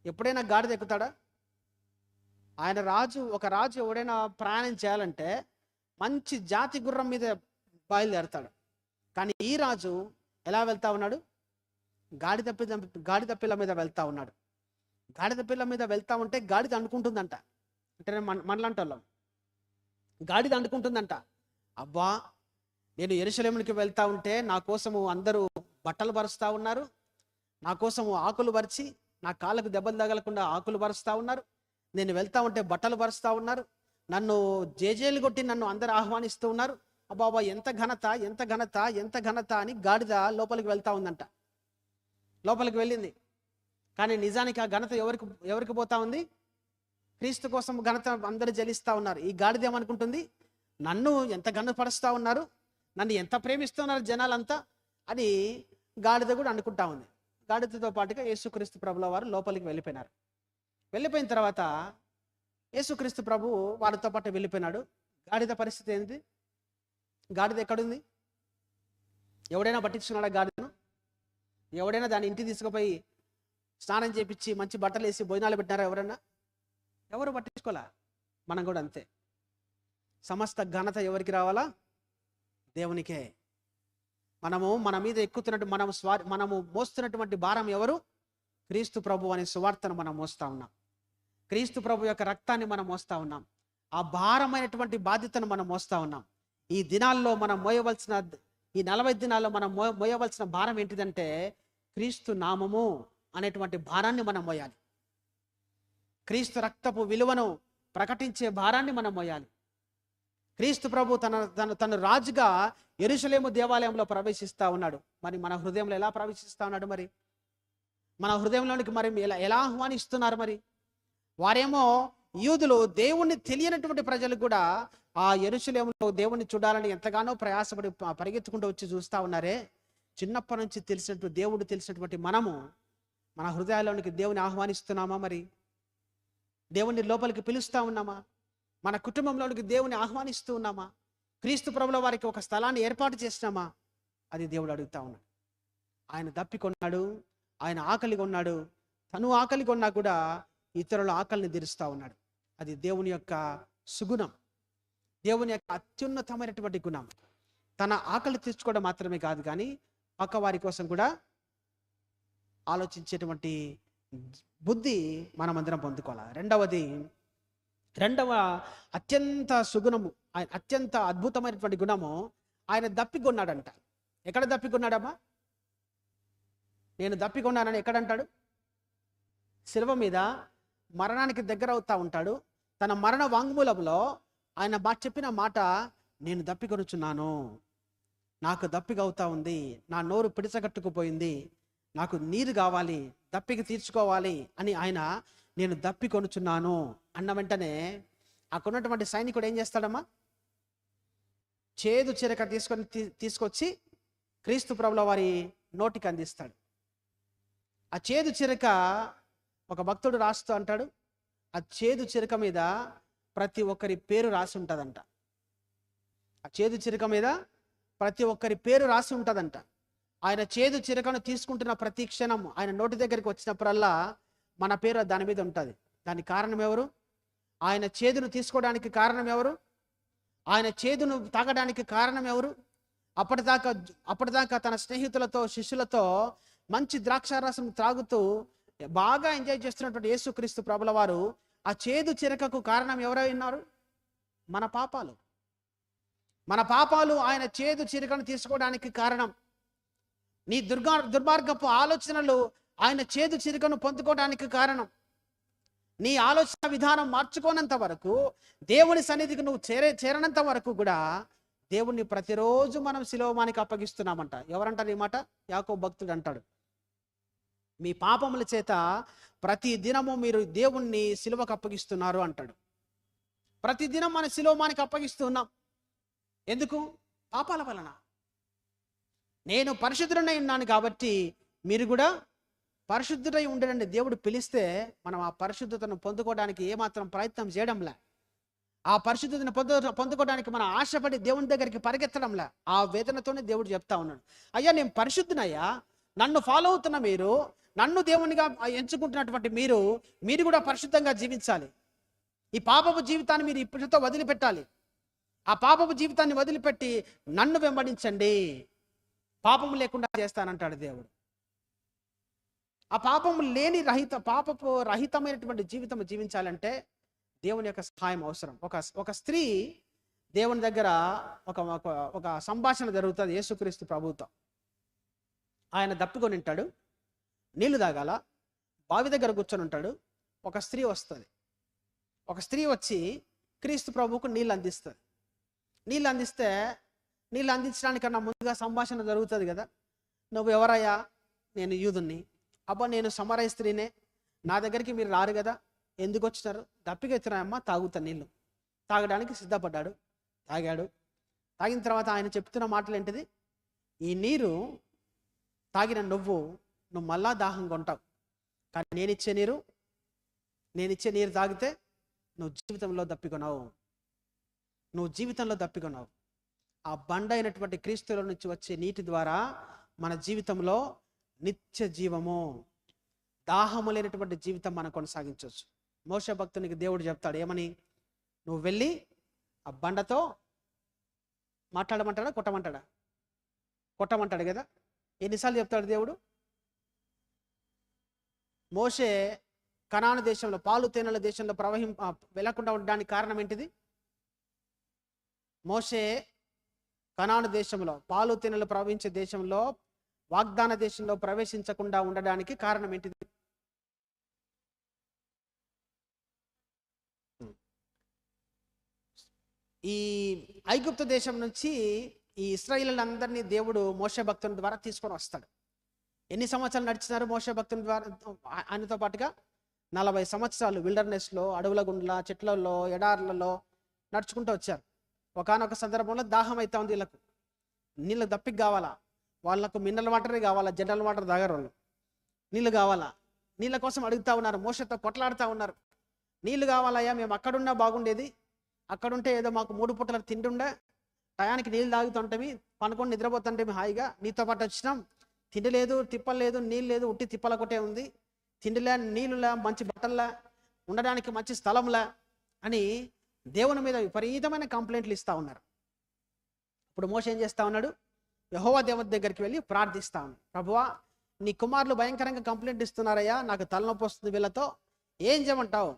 ఎప్పుడైనా గాడిద ఎక్కుతాడా? ఒక రాజు ఎవడైనా ప్రయాణం చేయాలంటే మంచి జాతి గుర్రం మీద బయలుదేరతాడు. కానీ ఈ రాజు ఎలా వెళ్తా ఉన్నాడు? గాడిద పిల్ల మీద వెళ్తా ఉన్నాడు. గాడిద పిల్ల మీద వెళ్తా ఉంటే గాడిద అనుకుంటుందంట, అంటే మనలంటోళ్ళం, గాడిద అనుకుంటుందంట, అబ్బా నేను యెరూషలేమునికి వెళ్తా ఉంటే నా కోసము అందరూ బట్టలు పరుస్తూ ఉన్నారు, నా కోసము ఆకులు పరిచి నా కాళ్ళకు దెబ్బలు తగలకుండా ఆకులు పరుస్తూ ఉన్నారు, నేను వెళ్తా ఉంటే బట్టలు పరుస్తూ ఉన్నారు, నన్ను జేజేలు కొట్టి నన్ను అందరు ఆహ్వానిస్తూ ఉన్నారు, అబ్బాబా ఎంత ఘనత, ఎంత ఘనత, ఎంత ఘనత అని గాడిద లోపలికి వెళ్తా ఉందంట. లోపలికి వెళ్ళింది. కానీ నిజానికి ఆ ఘనత ఎవరికి పోతా ఉంది? క్రీస్తు కోసం ఘనత అందరూ జలిస్తూ ఉన్నారు. ఈ గాడిద ఏమనుకుంటుంది? నన్ను ఎంత ఘనపరుస్తూ ఉన్నారు, నన్ను ఎంత ప్రేమిస్తున్నారు జనాలంతా అని గాడిద కూడా అనుకుంటా ఉంది. గాడిదతో పాటుగా యేసుక్రీస్తు ప్రభుల వారు లోపలికి వెళ్ళిపోయినారు. వెళ్ళిపోయిన తర్వాత యేసుక్రీస్తు ప్రభు వారితో పాటు వెళ్ళిపోయినాడు. గాడిద పరిస్థితి ఏంటి? గాడిద ఎక్కడుంది? ఎవడైనా పట్టించుకున్నాడా గాడిదను? ఎవడైనా దాని ఇంటికి తీసుకుపోయి స్నానం చేపించి మంచి బట్టలు వేసి భోజనాలు పెట్టినారా ఎవరన్నా? ఎవరు పట్టించుకోలే. మనం కూడా అంతే. సమస్త ఘనత ఎవరికి రావాలా? దేవునికే. మన మీద ఎక్కుతున్నట్టు మనము మోస్తున్నటువంటి భారం ఎవరు? క్రీస్తు ప్రభు అనే సువార్తను మనం మోస్తా ఉన్నాం. క్రీస్తు ప్రభు యొక్క రక్తాన్ని మనం మోస్తా ఉన్నాం. ఆ భారమైనటువంటి బాధ్యతను మనం మోస్తా ఉన్నాం. ఈ దినాల్లో మనం మోయవలసిన, ఈ 40 దినాల్లో మనం మోయవలసిన భారం ఏంటిదంటే క్రీస్తు నామము అనేటువంటి భారాన్ని మనం మోయాలి. క్రీస్తు రక్తపు విలువను ప్రకటించే భారాన్ని మనం మోయాలి. క్రీస్తు ప్రభు తను రాజుగా యెరూషలేము దేవాలయంలో ప్రవేశిస్తా ఉన్నాడు. మరి మన హృదయంలో ఎలా ప్రవేశిస్తా ఉన్నాడు? మరి మన హృదయంలోనికి మరి ఎలా ఆహ్వానిస్తున్నారు? మరి వారేమో యూదులు, దేవుణ్ణి తెలియనటువంటి ప్రజలు కూడా ఆ యెరూషలేములో దేవుణ్ణి చూడాలని ఎంతగానో ప్రయాసపడి పరిగెత్తుకుంటూ వచ్చి చూస్తా ఉన్నారే. చిన్నప్పటి నుంచి దేవుడు తెలిసినటువంటి మనము మన హృదయాల్లోనికి దేవుని ఆహ్వానిస్తున్నామా? మరి దేవుణ్ణి లోపలికి పిలుస్తా ఉన్నామా? మన కుటుంబంలోనికి దేవుని ఆహ్వానిస్తూ ఉన్నామా? క్రీస్తు ప్రభుల వారికి ఒక స్థలాన్ని ఏర్పాటు చేసినామా? అది దేవుడు అడుగుతా ఉన్నాడు. ఆయన దప్పికొన్నాడు, ఆయన ఆకలిగా ఉన్నాడు. తను ఆకలిగా ఉన్నా కూడా ఇతరుల ఆకలిని తీరుస్తూ ఉన్నాడు. అది దేవుని యొక్క సుగుణం, దేవుని యొక్క అత్యున్నతమైనటువంటి గుణం. తన ఆకలి తీర్చుకోవడం మాత్రమే కాదు, కానీ పక్క వారి కోసం కూడా ఆలోచించేటువంటి బుద్ధి మనమందరం పొందుకోవాలి. రెండవది, రెండవ అత్యంత సుగుణము, ఆయన అత్యంత అద్భుతమైనటువంటి గుణము, ఆయన దప్పికొన్నాడంట. ఎక్కడ దప్పికొన్నాడమ్మా? నేను దప్పికొన్నానని ఎక్కడంటాడు? శిలువ మీద మరణానికి దగ్గర అవుతా ఉంటాడు. తన మరణ వాంగ్మూలంలో ఆయన చెప్పిన మాట, నేను దప్పికొనుచున్నాను, నాకు దప్పిక అవుతా ఉంది, నా నోరు పిడిచగట్టుకుపోయింది, నాకు నీరు కావాలి, దప్పిక తీర్చుకోవాలి అని ఆయన నేను దప్పికొనుచున్నాను అన్న వెంటనే అక్కడున్నటువంటి సైనికుడు ఏం చేస్తాడమ్మా? చేదు చిరక తీసుకొచ్చి క్రీస్తు ప్రభుల వారి నోటికి అందిస్తాడు. ఆ చేదు చిరక ఒక భక్తుడు రాస్తూ అంటాడు, ఆ చేదు చిరక మీద ప్రతి ఒక్కరి పేరు రాసి ఉంటుందంట. ఆ చేదు చిరక మీద ప్రతి ఒక్కరి పేరు రాసి ఉంటుందంట. ఆయన చేదు చిరకను తీసుకుంటున్న ప్రతి క్షణం ఆయన నోటి దగ్గరికి వచ్చినప్పుడల్లా మన పేరు దాని మీద ఉంటుంది. దానికి కారణం ఎవరు? ఆయన చేదును తీసుకోవడానికి కారణం ఎవరు? ఆయన చేదును తాగడానికి కారణం ఎవరు? అప్పటిదాకా తన స్నేహితులతో, శిష్యులతో మంచి ద్రాక్షారసం త్రాగుతూ బాగా ఎంజాయ్ చేస్తున్నటువంటి యేసుక్రీస్తు ప్రభుల వారు ఆ చేదు చిరకకు కారణం ఎవరై ఉన్నారు? మన పాపాలు. మన పాపాలు ఆయన చేదు చిరకను తీసుకోవడానికి కారణం. నీ దుర్మార్గపు ఆలోచనలు ఆయన చేదు చిరకను పొందుకోవడానికి కారణం. నీ ఆలోచన విధానం మార్చుకోనంత వరకు, దేవుని సన్నిధికి నువ్వు చేరనంత వరకు కూడా దేవుణ్ణి ప్రతిరోజు మనం శిలోమానికి అప్పగిస్తున్నామంట. ఎవరంటారు ఈ మాట? యాకోబు భక్తుడు అంటాడు, మీ పాపముల చేత ప్రతి దినము మీరు దేవుణ్ణి శిలువకు అప్పగిస్తున్నారు అంటాడు. ప్రతి దినం మన శిలోమానికి అప్పగిస్తున్నాం. ఎందుకు? పాపాల వలన. నేను పరిశుద్ధుడై ఉన్నాను కాబట్టి మీరు కూడా పరిశుద్ధుడై ఉండడండి. దేవుడు పిలిస్తే మనం ఆ పరిశుద్ధతను పొందుకోవడానికి ఏమాత్రం ప్రయత్నం చేయడంలే. ఆ పరిశుద్ధతను పొందుకోవడానికి మనం ఆశపడి దేవుని దగ్గరికి పరిగెత్తడంలే. ఆ వేదనతోనే దేవుడు చెప్తా ఉన్నాడు, అయ్యా నేను పరిశుద్ధునయ్యా, నన్ను ఫాలో అవుతున్న మీరు, నన్ను దేవునిగా ఎంచుకుంటున్నటువంటి మీరు కూడా పరిశుద్ధంగా జీవించాలి. ఈ పాపపు జీవితాన్ని మీరు ఇప్పటితో వదిలిపెట్టాలి. ఆ పాపపు జీవితాన్ని వదిలిపెట్టి నన్ను వెంబడించండి, పాపము లేకుండా చేస్తానంటాడు దేవుడు. ఆ పాపము లేని పాపపు రహితమైనటువంటి జీవితం జీవించాలంటే దేవుని యొక్క సహాయం అవసరం. ఒక స్త్రీ దేవుని దగ్గర ఒక సంభాషణ జరుగుతుంది యేసుక్రీస్తు ప్రభుతో. ఆయన దప్పికొని ఉంటాడు, నీళ్లు తాగాల, బావి దగ్గర కూర్చొని ఉంటాడు. ఒక స్త్రీ వస్తుంది. ఒక స్త్రీ వచ్చి క్రీస్తు ప్రభువుకు నీళ్ళు అందిస్తుంది. నీళ్ళు అందించడానికన్నా ముందుగా సంభాషణ జరుగుతుంది కదా. నువ్వు ఎవరయ్యా? నేను యూదుని. అబ్బా నేను సమరయ స్త్రీనే, నా దగ్గరికి మీరు రారు కదా, ఎందుకు వచ్చినారు? దప్పిక ఎత్తున్నాయమ్మా, తాగుతా నీళ్ళు. తాగడానికి సిద్ధపడ్డాడు, తాగాడు. తాగిన తర్వాత ఆయన చెప్తున్న మాటలు ఏంటిది? ఈ నీరు తాగిన నువ్వు మళ్ళా దాహం కొంటావు, కానీ నేనిచ్చే నీరు తాగితే నువ్వు జీవితంలో దప్పికొన్నావు. ఆ బండ అయినటువంటి క్రీస్తులో నుంచి వచ్చే నీటి ద్వారా మన జీవితంలో నిత్య జీవము, దాహము లేనటువంటి జీవితం మనం కొనసాగించవచ్చు. మోషే భక్తునికి దేవుడు చెప్తాడు ఏమని? నువ్వు వెళ్ళి ఆ బండతో మాట్లాడమంటాడా, కొట్టమంటాడు కదా. ఎన్నిసార్లు చెప్తాడు దేవుడు? మోషే కనాను దేశంలో, పాలు తేనెల దేశంలో వెళ్లకుండా ఉండడానికి కారణం ఏంటిది? మోషే కనాను దేశంలో, పాలు తేనెలు ప్రవహించే దేశంలో, వాగ్దాన దేశంలో ప్రవేశించకుండా ఉండడానికి కారణం ఏంటిది? ఈ ఐగుప్తు దేశం నుంచి ఈ ఇశ్రాయేలులందరినీ దేవుడు మోషే భక్తుని ద్వారా తీసుకొని వస్తాడు. ఎన్ని సంవత్సరాలు నడిచినారు మోషే భక్తుని ద్వారా? ఆయనతో పాటుగా 40 సంవత్సరాలు విల్డర్నెస్లో, అడవుల గుండ్ల, చెట్లలో, ఎడార్లలో నడుచుకుంటూ వచ్చారు. ఒకానొక సందర్భంలో దాహం అవుతా ఉంది. వీళ్ళకు నీళ్ళు దప్పికి కావాలా, వాళ్ళకు మినరల్ వాటరే కావాలా, జనరల్ వాటర్ తాగరు వాళ్ళు. నీళ్ళు కావాలా, నీళ్ళ కోసం అడుగుతా ఉన్నారు, మోషతో కొట్లాడుతూ ఉన్నారు. నీళ్ళు కావాలయ్యా, మేము అక్కడున్నా బాగుండేది, అక్కడుంటే ఏదో మాకు 3 పూటలకు తింటుండే, టయానికి నీళ్ళు తాగుతుంటేమి, పనుకొని నిద్రపోతుంటేమి హాయిగా, నీతో పాటు వచ్చినాం, తిండి లేదు, తిప్పలు లేదు, నీళ్ళు లేదు, ఉట్టి తిప్పల కొట్టే ఉంది, తిండిలే, నీళ్ళులే, మంచి బట్టల్లా, ఉండడానికి మంచి స్థలంలా అని దేవుని మీద విపరీతమైన కంప్లైంట్లు ఇస్తూ ఉన్నారు. ఇప్పుడు మోషే ఏం చేస్తూ ఉన్నాడు? యెహోవా దేవుని దగ్గరికి వెళ్ళి ప్రార్థిస్తా ఉన్నాడు, ప్రభువా నీ కుమారులు భయంకరంగా కంప్లైంట్ ఇస్తున్నారయ్యా, నాకు తలనొప్పి వస్తుంది వీళ్ళతో, ఏం చేయమంటావు?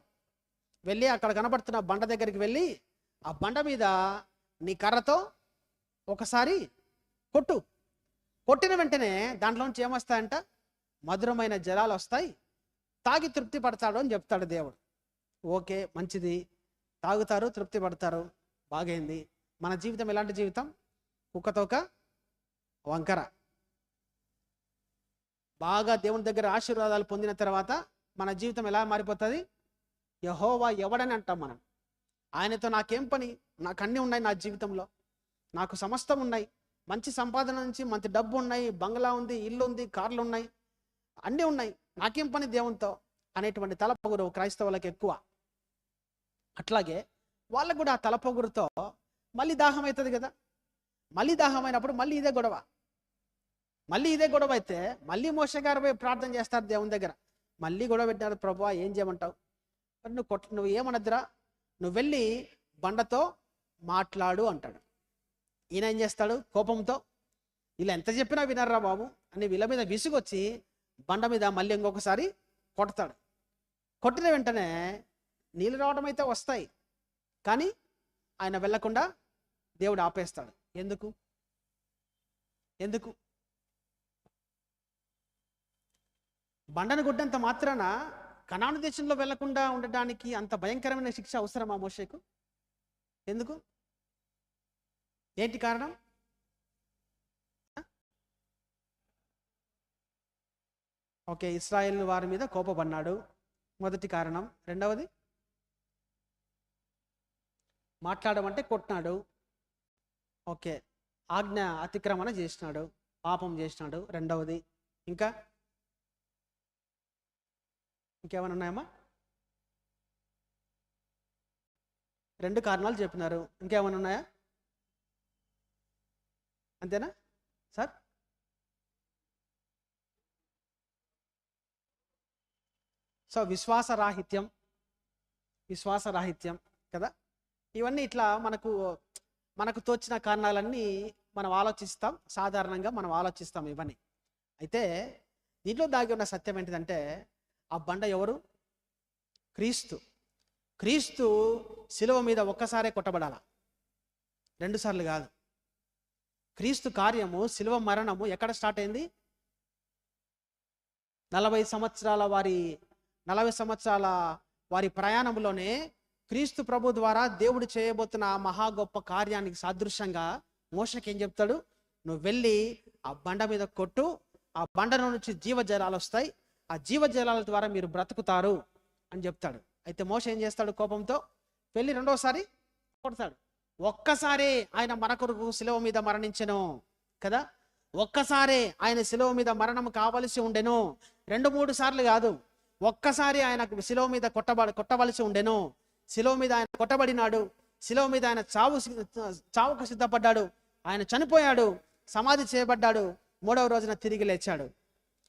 వెళ్ళి అక్కడ కనబడుతున్న బండ దగ్గరికి వెళ్ళి ఆ బండ మీద నీ కర్రతో ఒకసారి కొట్టు. కొట్టిన వెంటనే దాంట్లోంచి ఏమొస్తాయంట? మధురమైన జలాలు వస్తాయి, తాగి తృప్తి పడతాడు అని చెప్తాడు దేవుడు. ఓకే, మంచిది, తాగుతారు, తృప్తి పడతారు, బాగైంది. మన జీవితం ఎలాంటి జీవితం? కుక్కతోక వంకర. బాగా దేవుని దగ్గర ఆశీర్వాదాలు పొందిన తర్వాత మన జీవితం ఎలా మారిపోతుంది? యెహోవా ఎవడని అంటాం మనం. ఆయనతో నాకేం పని, నాకు అన్నీ ఉన్నాయి, నా జీవితంలో నాకు సమస్తం ఉన్నాయి, మంచి సంపాదన నుంచి మంచి డబ్బు ఉన్నాయి, బంగ్లా ఉంది, ఇల్లు ఉంది, కార్లు ఉన్నాయి, అన్నీ ఉన్నాయి, నాకేం పని దేవునితో అనేటువంటి తలపొగురు క్రైస్తవులకు ఎక్కువ. అట్లాగే వాళ్ళకు కూడా ఆ తలపొగురుతో మళ్ళీ దాహం అవుతుంది కదా. మళ్ళీ దాహం అయినప్పుడు మళ్ళీ ఇదే గొడవ. మళ్ళీ ఇదే గొడవ అయితే మళ్ళీ మోషే గారు పోయి ప్రార్థన చేస్తారు దేవుని దగ్గర. మళ్ళీ గొడవ పెట్టినారు, ప్రభువా ఏం చేయమంటావు? మరి నువ్వు ఏమనద్దురా, నువ్వు వెళ్ళి బండతో మాట్లాడు అంటాడు. ఈయన ఏం చేస్తాడు? కోపంతో ఇలా ఎంత చెప్పినా వినర్రా బాబు అని వీళ్ళ మీద విసుగొచ్చి బండ మీద మళ్ళీ ఇంకొకసారి కొడతాడు. కొట్టిన వెంటనే నీళ్ళు రావడం అయితే వస్తాయి, కానీ ఆయన వెళ్ళకుండా దేవుడు ఆపేస్తాడు. ఎందుకు? బండను కొట్టినంత మాత్రాన కనాను దేశంలో వెళ్లకుండా ఉండడానికి అంత భయంకరమైన శిక్ష అవసరమా మోషేకు? ఎందుకు? ఏంటి కారణం? ఓకే, ఇశ్రాయేల్ వారి మీద కోపపడ్డాడు, మొదటి కారణం. రెండవది మాట్లాడమంటే కొట్టినాడు. ఓకే, ఆజ్ఞ అతిక్రమణ చేసినాడు, పాపం చేసినాడు. రెండవది ఇంకేమైనా ఉన్నాయమ్మా? 2 కారణాలు చెప్పినారు, ఇంకేమైనా ఉన్నాయా? అంతేనా సార్? సో విశ్వాసరాహిత్యం కదా. ఇవన్నీ ఇట్లా మనకు తోచిన కారణాలన్నీ మనం ఆలోచిస్తాం, సాధారణంగా మనం ఆలోచిస్తాం ఇవన్నీ. అయితే దీంట్లో దాగి ఉన్న సత్యం ఏంటిదంటే, ఆ బండ ఎవరు? క్రీస్తు శిలువ మీద ఒక్కసారే కొట్టబడాల, 2 సార్లు కాదు. క్రీస్తు కార్యము, శిలువ మరణము ఎక్కడ స్టార్ట్ అయింది? 40 సంవత్సరాల వారి ప్రయాణంలోనే క్రీస్తు ప్రభు ద్వారా దేవుడు చేయబోతున్న ఆ మహా గొప్ప కార్యానికి సాదృశ్యంగా మోషకి ఏం చెప్తాడు? నువ్వు వెళ్ళి ఆ బండ మీద కొట్టు, ఆ బండలో నుంచి జీవజలాలు వస్తాయి, ఆ జీవజలాల ద్వారా మీరు బ్రతుకుతారు అని చెప్తాడు. అయితే మోష ఏం చేస్తాడు? కోపంతో వెళ్ళి రెండోసారి కొడతాడు. ఒక్కసారి ఆయన మన కొరకు శిలువ మీద మరణించెను కదా, ఒక్కసారి ఆయన శిలువ మీద మరణం కావలసి ఉండెను, 2-3 సార్లు కాదు. ఒక్కసారి ఆయనకు శిలువ మీద కొట్టవలసి ఉండెను. శిలువ మీద ఆయన కొట్టబడినాడు, శిలువ మీద ఆయన చావుకు సిద్ధపడ్డాడు, ఆయన చనిపోయాడు, సమాధి చేయబడ్డాడు, 3వ రోజున తిరిగి లేచాడు,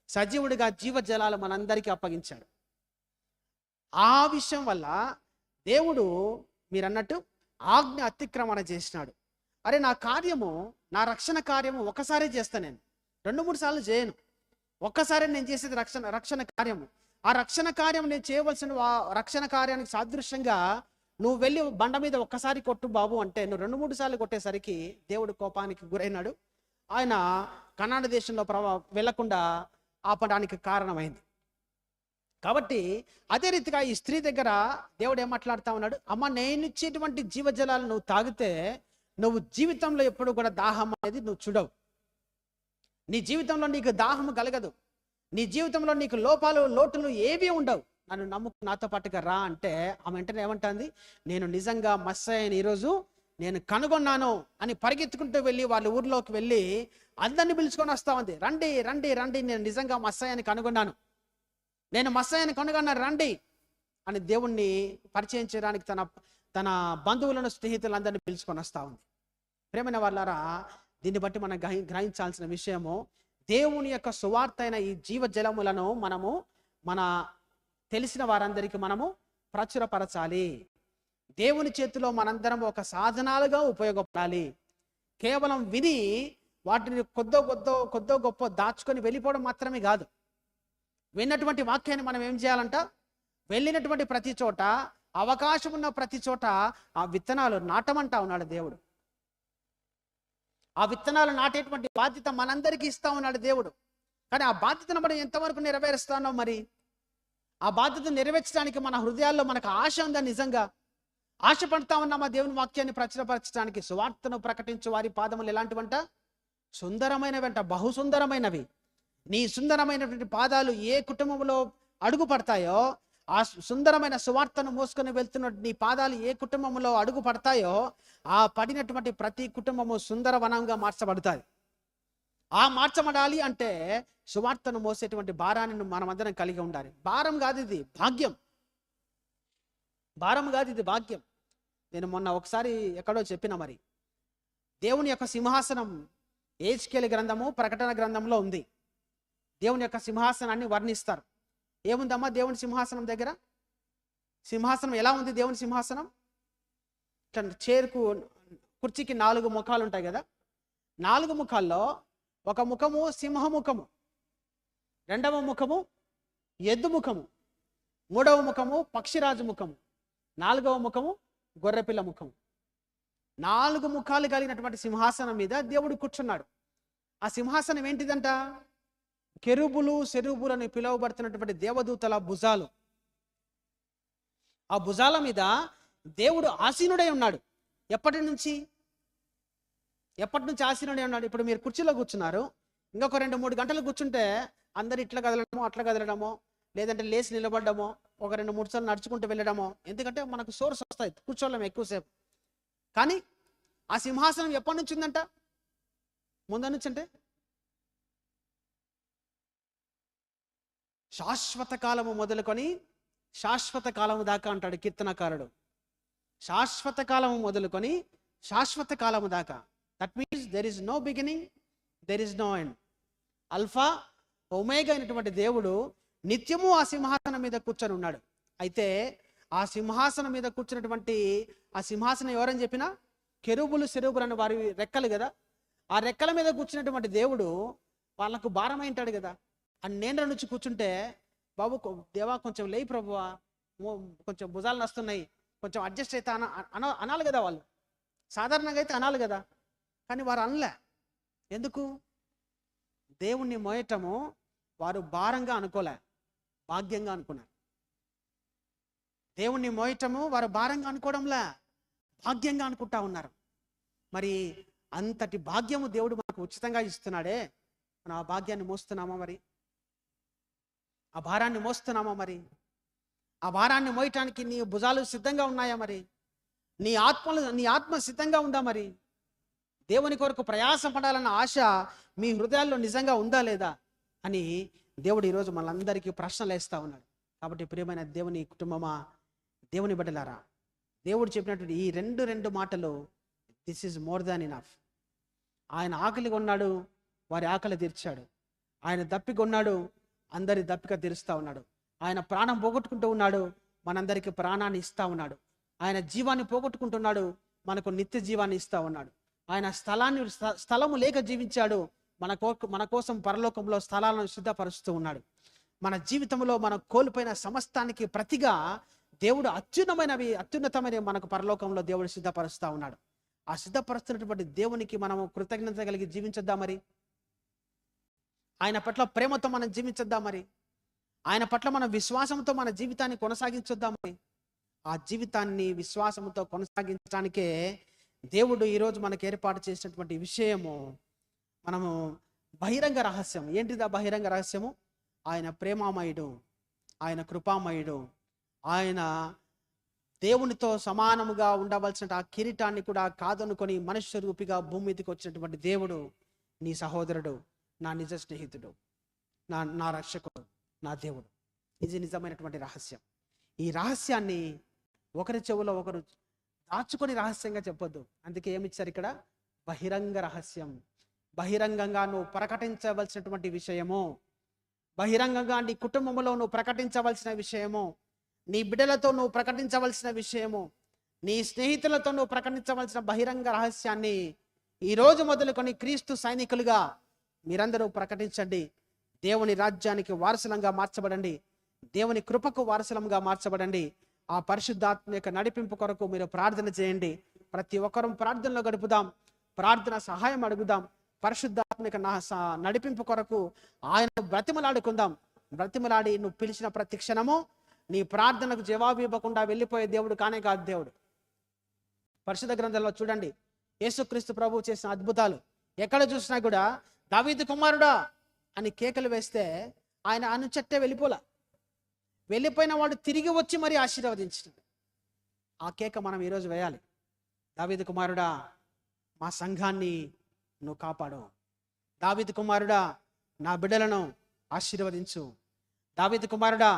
సజీవుడిగా జీవజలాలు మనందరికీ అప్పగించాడు. ఆ విషయం వల్ల దేవుడు మీరన్నట్టు ఆజ్ఞ అతిక్రమణ చేసినాడు. అరే నా రక్షణ కార్యము ఒకసారి చేస్తా, నేను 2-3 సార్లు చేయను, ఒక్కసారి నేను చేసేది రక్షణ కార్యము. ఆ రక్షణ కార్యం నేను చేయవలసిన రక్షణ కార్యానికి సాదృశ్యంగా నువ్వు వెళ్ళి బండ మీద ఒక్కసారి కొట్టు బాబు అంటే నువ్వు 2-3 సార్లు కొట్టేసరికి దేవుడు కోపానికి గురైనాడు. ఆయన కనాను దేశంలో వెళ్లకుండా ఆపడానికి కారణమైంది. కాబట్టి అదే రీతిగా ఈ స్త్రీ దగ్గర దేవుడు ఏం మాట్లాడుతా ఉన్నాడు? అమ్మ, నేను ఇచ్చేటువంటి జీవజలాలు నువ్వు తాగితే నువ్వు జీవితంలో ఎప్పుడు కూడా దాహం అనేది నువ్వు చూడవు. నీ జీవితంలో నీకు దాహం కలగదు, నీ జీవితంలో నీకు లోటులు ఏవి ఉండవు. నన్ను నమ్ముకు నాతో పాటుగా రా అంటే ఆమె వెంటనే ఏమంటుంది? నేను నిజంగా మస్సయ్యని ఈరోజు నేను కనుగొన్నాను అని పరిగెత్తుకుంటూ వెళ్ళి వాళ్ళ ఊర్లోకి వెళ్ళి అందరిని పిలుచుకొని వస్తా ఉంది. రండి రండి రండి, నేను నిజంగా మస్సయ్యని కనుగొన్నాను, నేను మస్సయ్యని కనుగొన్నాను, రండి అని దేవుణ్ణి పరిచయం చేయడానికి తన బంధువులను, స్నేహితులందరినీ పిలుచుకొని వస్తా ఉంది. ప్రేమైన వాళ్ళారా, దీన్ని బట్టి మనం గ్రహించాల్సిన విషయము, దేవుని యొక్క సువార్త అయిన ఈ జీవజలములను మన తెలిసిన వారందరికీ మనము ప్రచురపరచాలి. దేవుని చేతిలో మనందరం ఒక సాధనాలుగా ఉపయోగపడాలి. కేవలం విని వాటిని కొద్దో గొప్ప దాచుకొని వెళ్ళిపోవడం మాత్రమే కాదు. విన్నటువంటి వాక్యాన్ని మనం ఏం చేయాలంట? వెళ్ళినటువంటి ప్రతి చోట అవకాశం ఉన్న ప్రతి చోట ఆ విత్తనాలు నాటమంటా ఉన్నాడు దేవుడు. ఆ విత్తనాలు నాటేటువంటి బాధ్యత మనందరికీ ఇస్తా ఉన్నాడు దేవుడు. కానీ ఆ బాధ్యతను మనం ఎంతవరకు నెరవేరుస్తానో మరి, ఆ బాధ్యతను నెరవేర్చడానికి మన హృదయాల్లో మనకు ఆశ ఉందా? నిజంగా ఆశపడతా ఉన్నామా దేవుని వాక్యాన్ని ప్రచురపరచడానికి? సువార్తను ప్రకటించు వారి పాదములు ఎలాంటివంట? సుందరమైనవంట, బహు సుందరమైనవి. నీ సుందరమైనటువంటి పాదాలు ఏ కుటుంబంలో అడుగు పడతాయో, ఆ సుందరమైన సువార్తను మోసుకొని వెళ్తున్న నీ పాదాలు ఏ కుటుంబంలో అడుగు పడతాయో, ఆ పడినటువంటి ప్రతి కుటుంబము సుందరవనంగా మార్చబడుతుంది. ఆ మార్చబడాలి అంటే సువార్తను మోసేటువంటి భారాన్ని మనమందరం కలిగి ఉండాలి. భారం కాదు ఇది, భాగ్యం. భారం కాదు ఇది, భాగ్యం. నేను మొన్న ఒకసారి ఎక్కడో చెప్పిన, మరి దేవుని యొక్క సింహాసనం హెజ్కేలు గ్రంథము, ప్రకటన గ్రంథంలో ఉంది. దేవుని యొక్క సింహాసనాన్ని వర్ణిస్తారు. ఏముందమ్మా దేవుని సింహాసనం దగ్గర? సింహాసనం ఎలా ఉంది? దేవుని సింహాసనం చేరుకు కుర్చీకి 4 ముఖాలు ఉంటాయి కదా. 4 ముఖాల్లో ఒక ముఖము సింహముఖము, రెండవ ముఖము ఎద్దు ముఖము, మూడవ ముఖము పక్షిరాజు ముఖము, 4వ ముఖము గొర్రెపిల్ల ముఖము. 4 ముఖాలు కలిగినటువంటి సింహాసనం మీద దేవుడు కూర్చున్నాడు. ఆ సింహాసనం ఏంటిదంట? కెరూబులు సెరూబులు అని పిలువబడుతున్నటువంటి దేవదూతల భుజాలు. ఆ భుజాల మీద దేవుడు ఆసీనుడై ఉన్నాడు. ఎప్పటి నుంచి ఆసీనుడై ఉన్నాడు? ఇప్పుడు మీరు కుర్చీలో కూర్చున్నారు, ఇంకొక 2-3 గంటలు కూర్చుంటే అందరు ఇట్లా కదలడమో అట్లా కదలడమో, లేదంటే లేచి నిలబడ్డమో, ఒక 2-3 సార్లు నడుచుకుంటూ వెళ్ళడమో, ఎందుకంటే మనకు సోర్స్ వస్తాయి, కూర్చోలేము ఎక్కువసేపు. కానీ ఆ సింహాసనం ఎప్పటి నుంచి ఉందంట? ముందు నుంచి అంటే శాశ్వత కాలము మొదలుకొని శాశ్వత కాలము దాకా అంటాడు కీర్తనకారుడు. శాశ్వత కాలము మొదలుకొని శాశ్వత కాలము దాకా. That means there is no beginning, there is no end. Alpha omega అయినటువంటి దేవుడు నిత్యము ఆ సింహాసనం మీద కూర్చొని ఉన్నాడు. అయితే ఆ సింహాసనం మీద కూర్చున్నటువంటి, ఆ సింహాసనం ఎవరని చెప్పినా కెరూబులు సెరూబులు అని వారి రెక్కలు కదా. ఆ రెక్కల మీద కూర్చున్నటువంటి దేవుడు వాళ్ళకు భారమై ఉంటాడు కదా. ఆ నేండ్ర నుంచి కూర్చుంటే, బాబు దేవా కొంచెం లేయి ప్రభువా, కొంచెం భుజాలు నస్తున్నాయి, కొంచెం అడ్జస్ట్ అయితే అనాలి కదా. వాళ్ళు సాధారణంగా అయితే అనాలి కదా, కానీ వారు అనలే. ఎందుకు? దేవుణ్ణి మోయటము వారు భారంగా అనుకోలే, భాగ్యంగా అనుకున్నారు. దేవుణ్ణి మోయటము వారు భారంగా అనుకోవడంలే, భాగ్యంగా అనుకుంటా ఉన్నారు. మరి అంతటి భాగ్యము దేవుడు మనకు ఉచితంగా ఇస్తున్నాడే, మనం ఆ భాగ్యాన్ని మోస్తున్నామా? మరి ఆ భారాన్ని మోస్తున్నామా? మరి ఆ భారాన్ని మోయటానికి నీ భుజాలు సిద్ధంగా ఉన్నాయా? మరి నీ ఆత్మ సిద్ధంగా ఉందా? మరి దేవుని కొరకు ప్రయాసం పడాలన్న ఆశ మీ హృదయాల్లో నిజంగా ఉందా లేదా అని దేవుడు ఈరోజు మనందరికీ ప్రశ్నలు వేస్తూ ఉన్నాడు. కాబట్టి ప్రియమైన దేవుని కుటుంబమా, దేవుని బిడ్డలారా, దేవుడు చెప్పినటువంటి ఈ రెండు మాటలు, this is more than enough. ఆయన ఆకలిగా ఉన్నాడు, వారి ఆకలి తీర్చాడు. ఆయన దప్పిక ఉన్నాడు, అందరి దప్పిక తీరుస్తూ ఉన్నాడు. ఆయన ప్రాణం పోగొట్టుకుంటూ ఉన్నాడు, మనందరికీ ప్రాణాన్ని ఇస్తూ ఉన్నాడు. ఆయన జీవాన్ని పోగొట్టుకుంటున్నాడు, మనకు నిత్య జీవాన్ని ఇస్తూ ఉన్నాడు. ఆయన స్థలము లేక జీవించాడు, మన కోసం పరలోకంలో స్థలాలను సిద్ధపరుస్తూ ఉన్నాడు. మన జీవితంలో మనం కోల్పోయిన సమస్తానికి ప్రతిగా దేవుడు అత్యున్నతమైనవి మనకు పరలోకంలో దేవుడు సిద్ధపరుస్తూ ఉన్నాడు. ఆ సిద్ధపరుస్తున్నటువంటి దేవునికి మనము కృతజ్ఞత కలిగి జీవించొద్దా? మరి ఆయన పట్ల ప్రేమతో మనం జీవించొద్దా? మరి ఆయన పట్ల మన విశ్వాసంతో మన జీవితాన్ని కొనసాగించొద్దా? మరి ఆ జీవితాన్ని విశ్వాసంతో కొనసాగించడానికే దేవుడు ఈరోజు మనకు ఏర్పాటు చేసినటువంటి విషయము, మనము బహిరంగ రహస్యం. ఏంటిదా బహిరంగ రహస్యము? ఆయన ప్రేమామయుడు, ఆయన కృపామయుడు, ఆయన దేవునితో సమానముగా ఉండవలసిన ఆ కిరీటాన్ని కూడా కాదనుకొని మనుష్య రూపిగా భూమి మీదకి వచ్చినటువంటి దేవుడు నీ సహోదరుడు, నా నిజ స్నేహితుడు, నా రక్షకుడు, నా దేవుడు. ఇది నిజమైనటువంటి రహస్యం. ఈ రహస్యాన్ని ఒకరి చెవులో ఒకరు దాచుకొని రహస్యంగా చెప్పొద్దు. అందుకే ఏమిచ్చారు ఇక్కడ? బహిరంగ రహస్యం. బహిరంగంగా నువ్వు ప్రకటించవలసినటువంటి విషయము, బహిరంగంగా నీ కుటుంబంలో నువ్వు ప్రకటించవలసిన విషయము, నీ బిడ్డలతో నువ్వు ప్రకటించవలసిన విషయము, నీ స్నేహితులతో నువ్వు ప్రకటించవలసిన బహిరంగ రహస్యాన్ని ఈరోజు మొదలుకొని క్రీస్తు సైనికులుగా మీరందరూ ప్రకటించండి. దేవుని రాజ్యానికి వారసులంగా మార్చబడండి, దేవుని కృపకు వారసులంగా మార్చబడండి. ఆ పరిశుద్ధాత్మ యొక్క నడిపింపు కొరకు మీరు ప్రార్థన చేయండి. ప్రతి ఒక్కరూ ప్రార్థనలో గడుపుదాం, ప్రార్థన సహాయం అడుగుదాం. పరిశుద్ధాత్మ యొక్క నడిపింపు కొరకు ఆయన బ్రతిమలాడుకుందాం. బ్రతిమలాడి నువ్వు పిలిచిన ప్రతి క్షణము నీ ప్రార్థనకు జవాబు ఇవ్వకుండా వెళ్ళిపోయే దేవుడు కానే కాదు దేవుడు. పరిశుద్ధ గ్రంథంలో చూడండి, యేసుక్రీస్తు ప్రభువు చేసిన అద్భుతాలు ఎక్కడ చూసినా కూడా దావీదు కుమారుడా అని కేకలు వేస్తే ఆయన అనుచట్టే వెళ్ళిపోయిన వాడు తిరిగి వచ్చి మరీ ఆశీర్వదించినాడు. ఆ కేక మనం ఈరోజు వేయాలి. దావీదు కుమారుడా, మా సంఘాన్ని నువ్వు కాపాడు. దావీదు కుమారుడా, నా బిడ్డలను ఆశీర్వదించు. దావీదు కుమారుడా,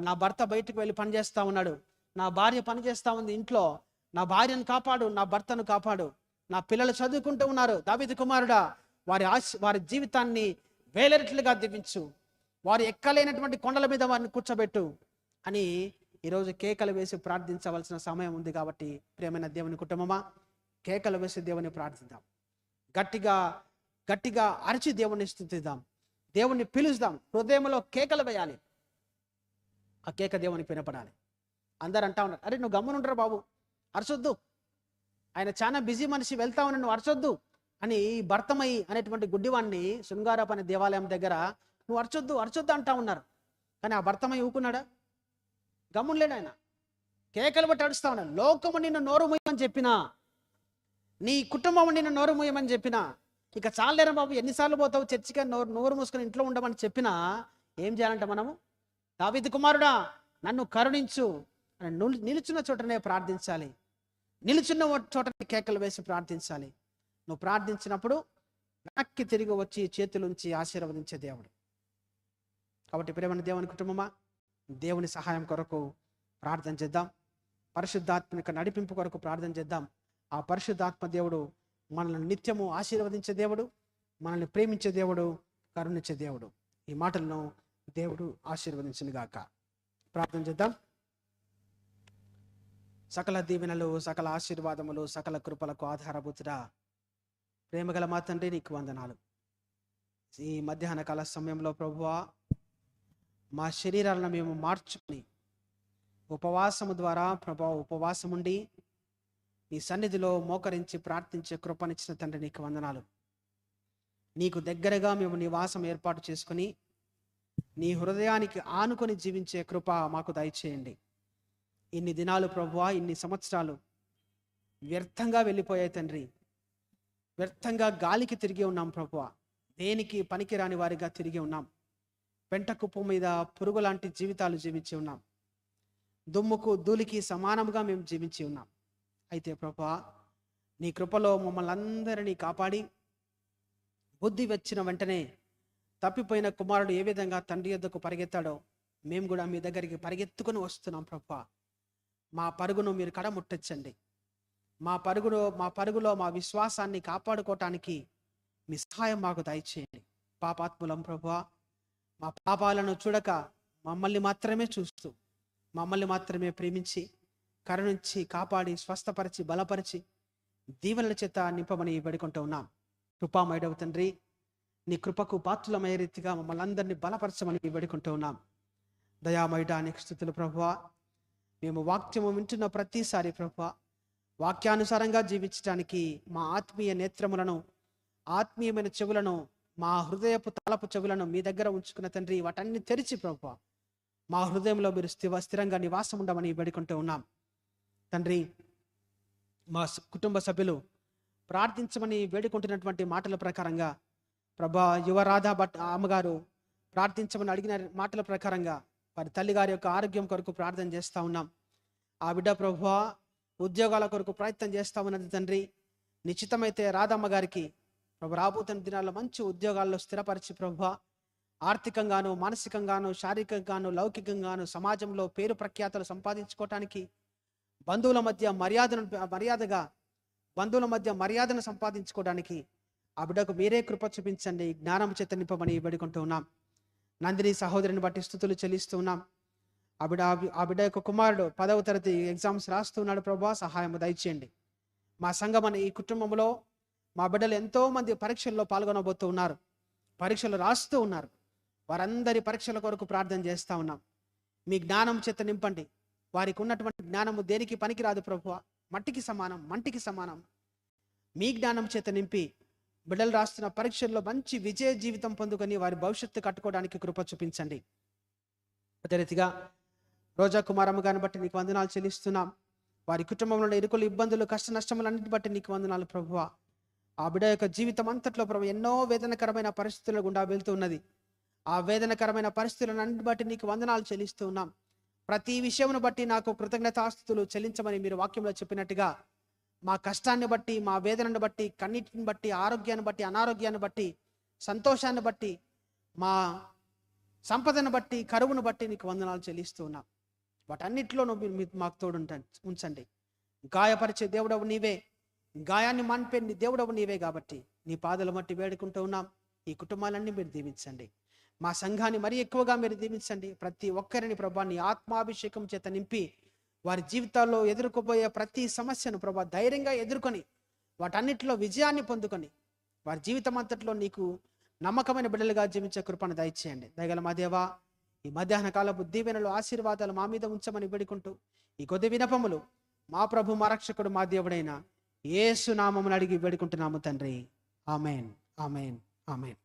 నా భర్త బయటకు వెళ్ళి పనిచేస్తా ఉన్నాడు, నా భార్య పనిచేస్తా ఉంది ఇంట్లో, నా భార్యను కాపాడు, నా భర్తను కాపాడు. నా పిల్లలు చదువుకుంటూ ఉన్నారు, దావీదు కుమారుడా, వారి జీవితాన్ని వేలరెట్లుగా దీవించు. వారు ఎక్కలేనటువంటి కొండల మీద వారిని కూర్చోబెట్టు అని ఈరోజు కేకలు వేసి ప్రార్థించవలసిన సమయం ఉంది. కాబట్టి ప్రియమైన దేవుని కుటుంబమా, కేకలు వేసి దేవుని ప్రార్థిద్దాం. గట్టిగా గట్టిగా అరిచి దేవుని స్తుతిద్దాం, దేవుణ్ణి పిలుస్తాం. హృదయంలో కేకలు వేయాలి. ఆ కేక దేవునికి వినపడాలి. అందరు అంటా ఉన్నారు, అరే నువ్వు గమ్మునుంటారా బాబు, అరచొద్దు, ఆయన చాలా బిజీ మనిషి, వెళ్తా ఉన్నా, నువ్వు అరచొద్దు అని భర్తమయ్యి అనేటువంటి గుడ్డివాణ్ణి శృంగారపు అనే దేవాలయం దగ్గర నువ్వు అరచొద్దు అంటా ఉన్నారు. కానీ ఆ భర్తమయ్యి ఊకున్నాడా? గమ్ములేడు ఆయన. కేకలు బట్టి అడుస్తా ఉన్నాడు. లోకము నిన్ను నోరు మూయమని చెప్పినా, నీ కుటుంబం నిన్ను నోరు మూయమని చెప్పినా, ఇక చాలేరా బాబు, ఎన్నిసార్లు పోతావు చర్చిగా, నోరు మూసుకొని ఇంట్లో ఉండమని చెప్పినా ఏం చేయాలంటే మనము, దావీదు కుమారుడా నన్ను కరుణించు అని నిలుచున్న చోటనే ప్రార్థించాలి. నిలుచున్న చోటనే కేకలు వేసి ప్రార్థించాలి. నువ్వు ప్రార్థించినప్పుడు వెనక్కి తిరిగి వచ్చి చేతులుంచి ఆశీర్వదించే దేవుడు. కాబట్టి ప్రియమైన దేవుని కుటుంబమా, దేవుని సహాయం కొరకు ప్రార్థన చేద్దాం. పరిశుద్ధాత్మ యొక్క నడిపింపు కొరకు ప్రార్థన చేద్దాం. ఆ పరిశుద్ధాత్మ దేవుడు మనల్ని నిత్యము ఆశీర్వదించే దేవుడు, మనల్ని ప్రేమించే దేవుడు, కరుణించే దేవుడు. ఈ మాటలను దేవుడు ఆశీర్వదించును గాక. ప్రార్థన చేద్దాం. సకల దీవెనలు, సకల ఆశీర్వాదములు, సకల కృపలకు ఆధారభూతుడా ప్రేమగల మా తండ్రి, నీకు వందనాలు. ఈ మధ్యాహ్న కాల సమయంలో ప్రభువా, మా శరీరాలను మేము మార్చుకుని ఉపవాసము ద్వారా ప్రభా ఉపవాసం ఉండి నీ సన్నిధిలో మోకరించి ప్రార్థించే కృపనిచ్చిన తండ్రి, నీకు వందనాలు. నీకు దగ్గరగా మేము నివాసం ఏర్పాటు చేసుకుని నీ హృదయానికి ఆనుకొని జీవించే కృప మాకు దయచేయండి. ఇన్ని దినాలు ప్రభువా, ఇన్ని సంవత్సరాలు వ్యర్థంగా వెళ్ళిపోయాయి తండ్రి. వ్యర్థంగా గాలికి తిరిగి ఉన్నాం ప్రభువా, దేనికి పనికిరాని వారిగా తిరిగి ఉన్నాం. పెంట కుప్ప మీద పురుగు లాంటి జీవితాలు జీవించి ఉన్నాం. దుమ్ముకు ధూళికి సమానంగా మేము జీవించి ఉన్నాం. అయితే ప్రభువా, నీ కృపలో మమ్మల్ని అందరినీ కాపాడి బుద్ధి వచ్చిన వెంటనే తప్పిపోయిన కుమారుడు ఏ విధంగా తండ్రి యొద్దకు పరిగెత్తాడో మేము కూడా మీ దగ్గరికి పరిగెత్తుకుని వస్తున్నాం ప్రభువా. మా పరుగును మీరు కడముట్టచ్చండి. మా పరుగులో మా విశ్వాసాన్ని కాపాడుకోవటానికి మీ సహాయం మాకు దయచేయండి. పాపాత్ములం ప్రభువా, మా పాపాలను చూడక మమ్మల్ని మాత్రమే చూస్తూ, మమ్మల్ని మాత్రమే ప్రేమించి కరుణించి కాపాడి స్వస్థపరిచి బలపరిచి దీవెనల చేత నింపమని వేడుకుంటూ ఉన్నాం. కృపామయుడవు తండ్రి, నీ కృపకు పాత్రులమయ్యే రీతిగా మమ్మల్ని అందరినీ బలపరచమని వేడుకుంటూ ఉన్నాం. దయామయుడా నీకు స్తుతులు ప్రభువా. మేము వాక్యము వింటున్న ప్రతిసారి ప్రభువా, వాక్యానుసారంగా జీవించడానికి మా ఆత్మీయ నేత్రములను, ఆత్మీయమైన చెవులను, మా హృదయపు తలపు చెవులను మీ దగ్గర ఉంచుకున్న తండ్రి, వాటన్ని తెరిచి ప్రభువా మా హృదయంలో మీరు స్థిరంగా నివాసం ఉండమని వేడుకుంటూ ఉన్నాం. తండ్రి, మా కుటుంబ సభ్యులు ప్రార్థించమని వేడుకుంటున్నటువంటి మాటల ప్రకారంగా ప్రభా, యువరాధ అమ్మగారు ప్రార్థించమని అడిగిన మాటల ప్రకారంగా వారి తల్లిగారి యొక్క ఆరోగ్యం కొరకు ప్రార్థన చేస్తూ ఉన్నాం. ఆ బిడ్డ ప్రభువా ఉద్యోగాల కొరకు ప్రయత్నం చేస్తూ ఉన్నది తండ్రి. నిశ్చితమైతే రాధమ్మ గారికి ప్రభు రాబోతున్న దినాల్లో మంచి ఉద్యోగాల్లో స్థిరపరిచి ప్రభువా ఆర్థికంగాను, మానసికంగాను, శారీరకంగాను, లౌకికంగాను సమాజంలో పేరు ప్రఖ్యాతలు సంపాదించుకోవటానికి, బంధువుల మధ్య మర్యాదను సంపాదించుకోవడానికి ఆ బిడ్డకు మీరే కృప చూపించండి. జ్ఞానం చేత నింపమని వేడుకుంటూ ఉన్నాం. నందిని సహోదరిని బట్టి స్తుతులు చెల్లిస్తూ ఉన్నాం. ఆ బిడ్డ యొక్క కుమారుడు 10వ తరగతి ఎగ్జామ్స్ రాస్తూ ఉన్నాడు ప్రభువా, సహాయం దయచేయండి. మా సంఘం అనే ఈ కుటుంబంలో మా బిడ్డలు ఎంతో మంది పరీక్షల్లో పాల్గొనబోతూ ఉన్నారు, పరీక్షలు రాస్తూ ఉన్నారు. వారందరి పరీక్షల కొరకు ప్రార్థన చేస్తూ ఉన్నాం. మీ జ్ఞానం చేత నింపండి, వారికి ఉన్నటువంటి జ్ఞానము దేనికి పనికిరాదు ప్రభువా, మట్టికి సమానం, మంటికి సమానం. మీ జ్ఞానం చేత నింపి బిడ్డలు రాస్తున్న పరీక్షల్లో మంచి విజయ జీవితం పొందుకొని వారి భవిష్యత్తు కట్టుకోవడానికి కృప చూపించండి. అదే రీతిగా రోజా కుమారమ్మ గారిని బట్టి నీకు వందనాలు చెల్లిస్తున్నాం. వారి కుటుంబంలో ఇరుకులు, ఇబ్బందులు, కష్ట నష్టములన్నిటి బట్టి నీకు వందనాలు ప్రభువా. ఆ బిడ్డ యొక్క జీవితం అంతట్లో ప్రభు ఎన్నో వేదనకరమైన పరిస్థితుల గుండా వెళ్తూ ఉన్నది. ఆ వేదనకరమైన పరిస్థితులన్నిటి బట్టి నీకు వందనాలు చెల్లిస్తూ ఉన్నాం. ప్రతి విషయమును బట్టి నాకు కృతజ్ఞతాస్తుతులు చెల్లించమని మీరు వాక్యంలో చెప్పినట్టుగా మా కష్టాన్ని బట్టి, మా వేదనను బట్టి, కన్నీటిని బట్టి, ఆరోగ్యాన్ని బట్టి, అనారోగ్యాన్ని బట్టి, సంతోషాన్ని బట్టి, మా సంపదను బట్టి, కరువును బట్టి నీకు వందనాలు చెల్లిస్తూ ఉన్నాం. వాటన్నిటిలోనూ మీరు మాకు తోడు ఉంచండి. గాయపరిచే దేవుడవు నీవే, గాయాన్ని మాన్పే దేవుడవు నీవే కాబట్టి నీ పాదల మట్టి వేడుకుంటూ ఉన్నాం. ఈ కుటుంబాలన్నీ మీరు దీవించండి. మా సంఘాన్ని మరీ ఎక్కువగా మీరు దీవించండి. ప్రతి ఒక్కరిని ప్రభా నీ ఆత్మాభిషేకం చేత నింపి వారి జీవితాల్లో ఎదుర్కోబోయే ప్రతి సమస్యను ప్రభా ధైర్యంగా ఎదుర్కొని వాటన్నిటిలో విజయాన్ని పొందుకొని వారి జీవితం అంతట్లో నీకు నమ్మకమైన బిడ్డలుగా జీవించే కృపను దయచేయండి. దయగల మా దేవా, ఈ మధ్యాహ్న కాలపు దీవెనలు, ఆశీర్వాదాలు మా మీద ఉంచమని వేడుకుంటూ ఈ కొద్ది వినపములు మా ప్రభు, మా రక్షకుడు, మా దేవుడైన యేసు నామమును అడిగి వేడుకుంటున్నాము తండ్రి. Amen, amen, amen.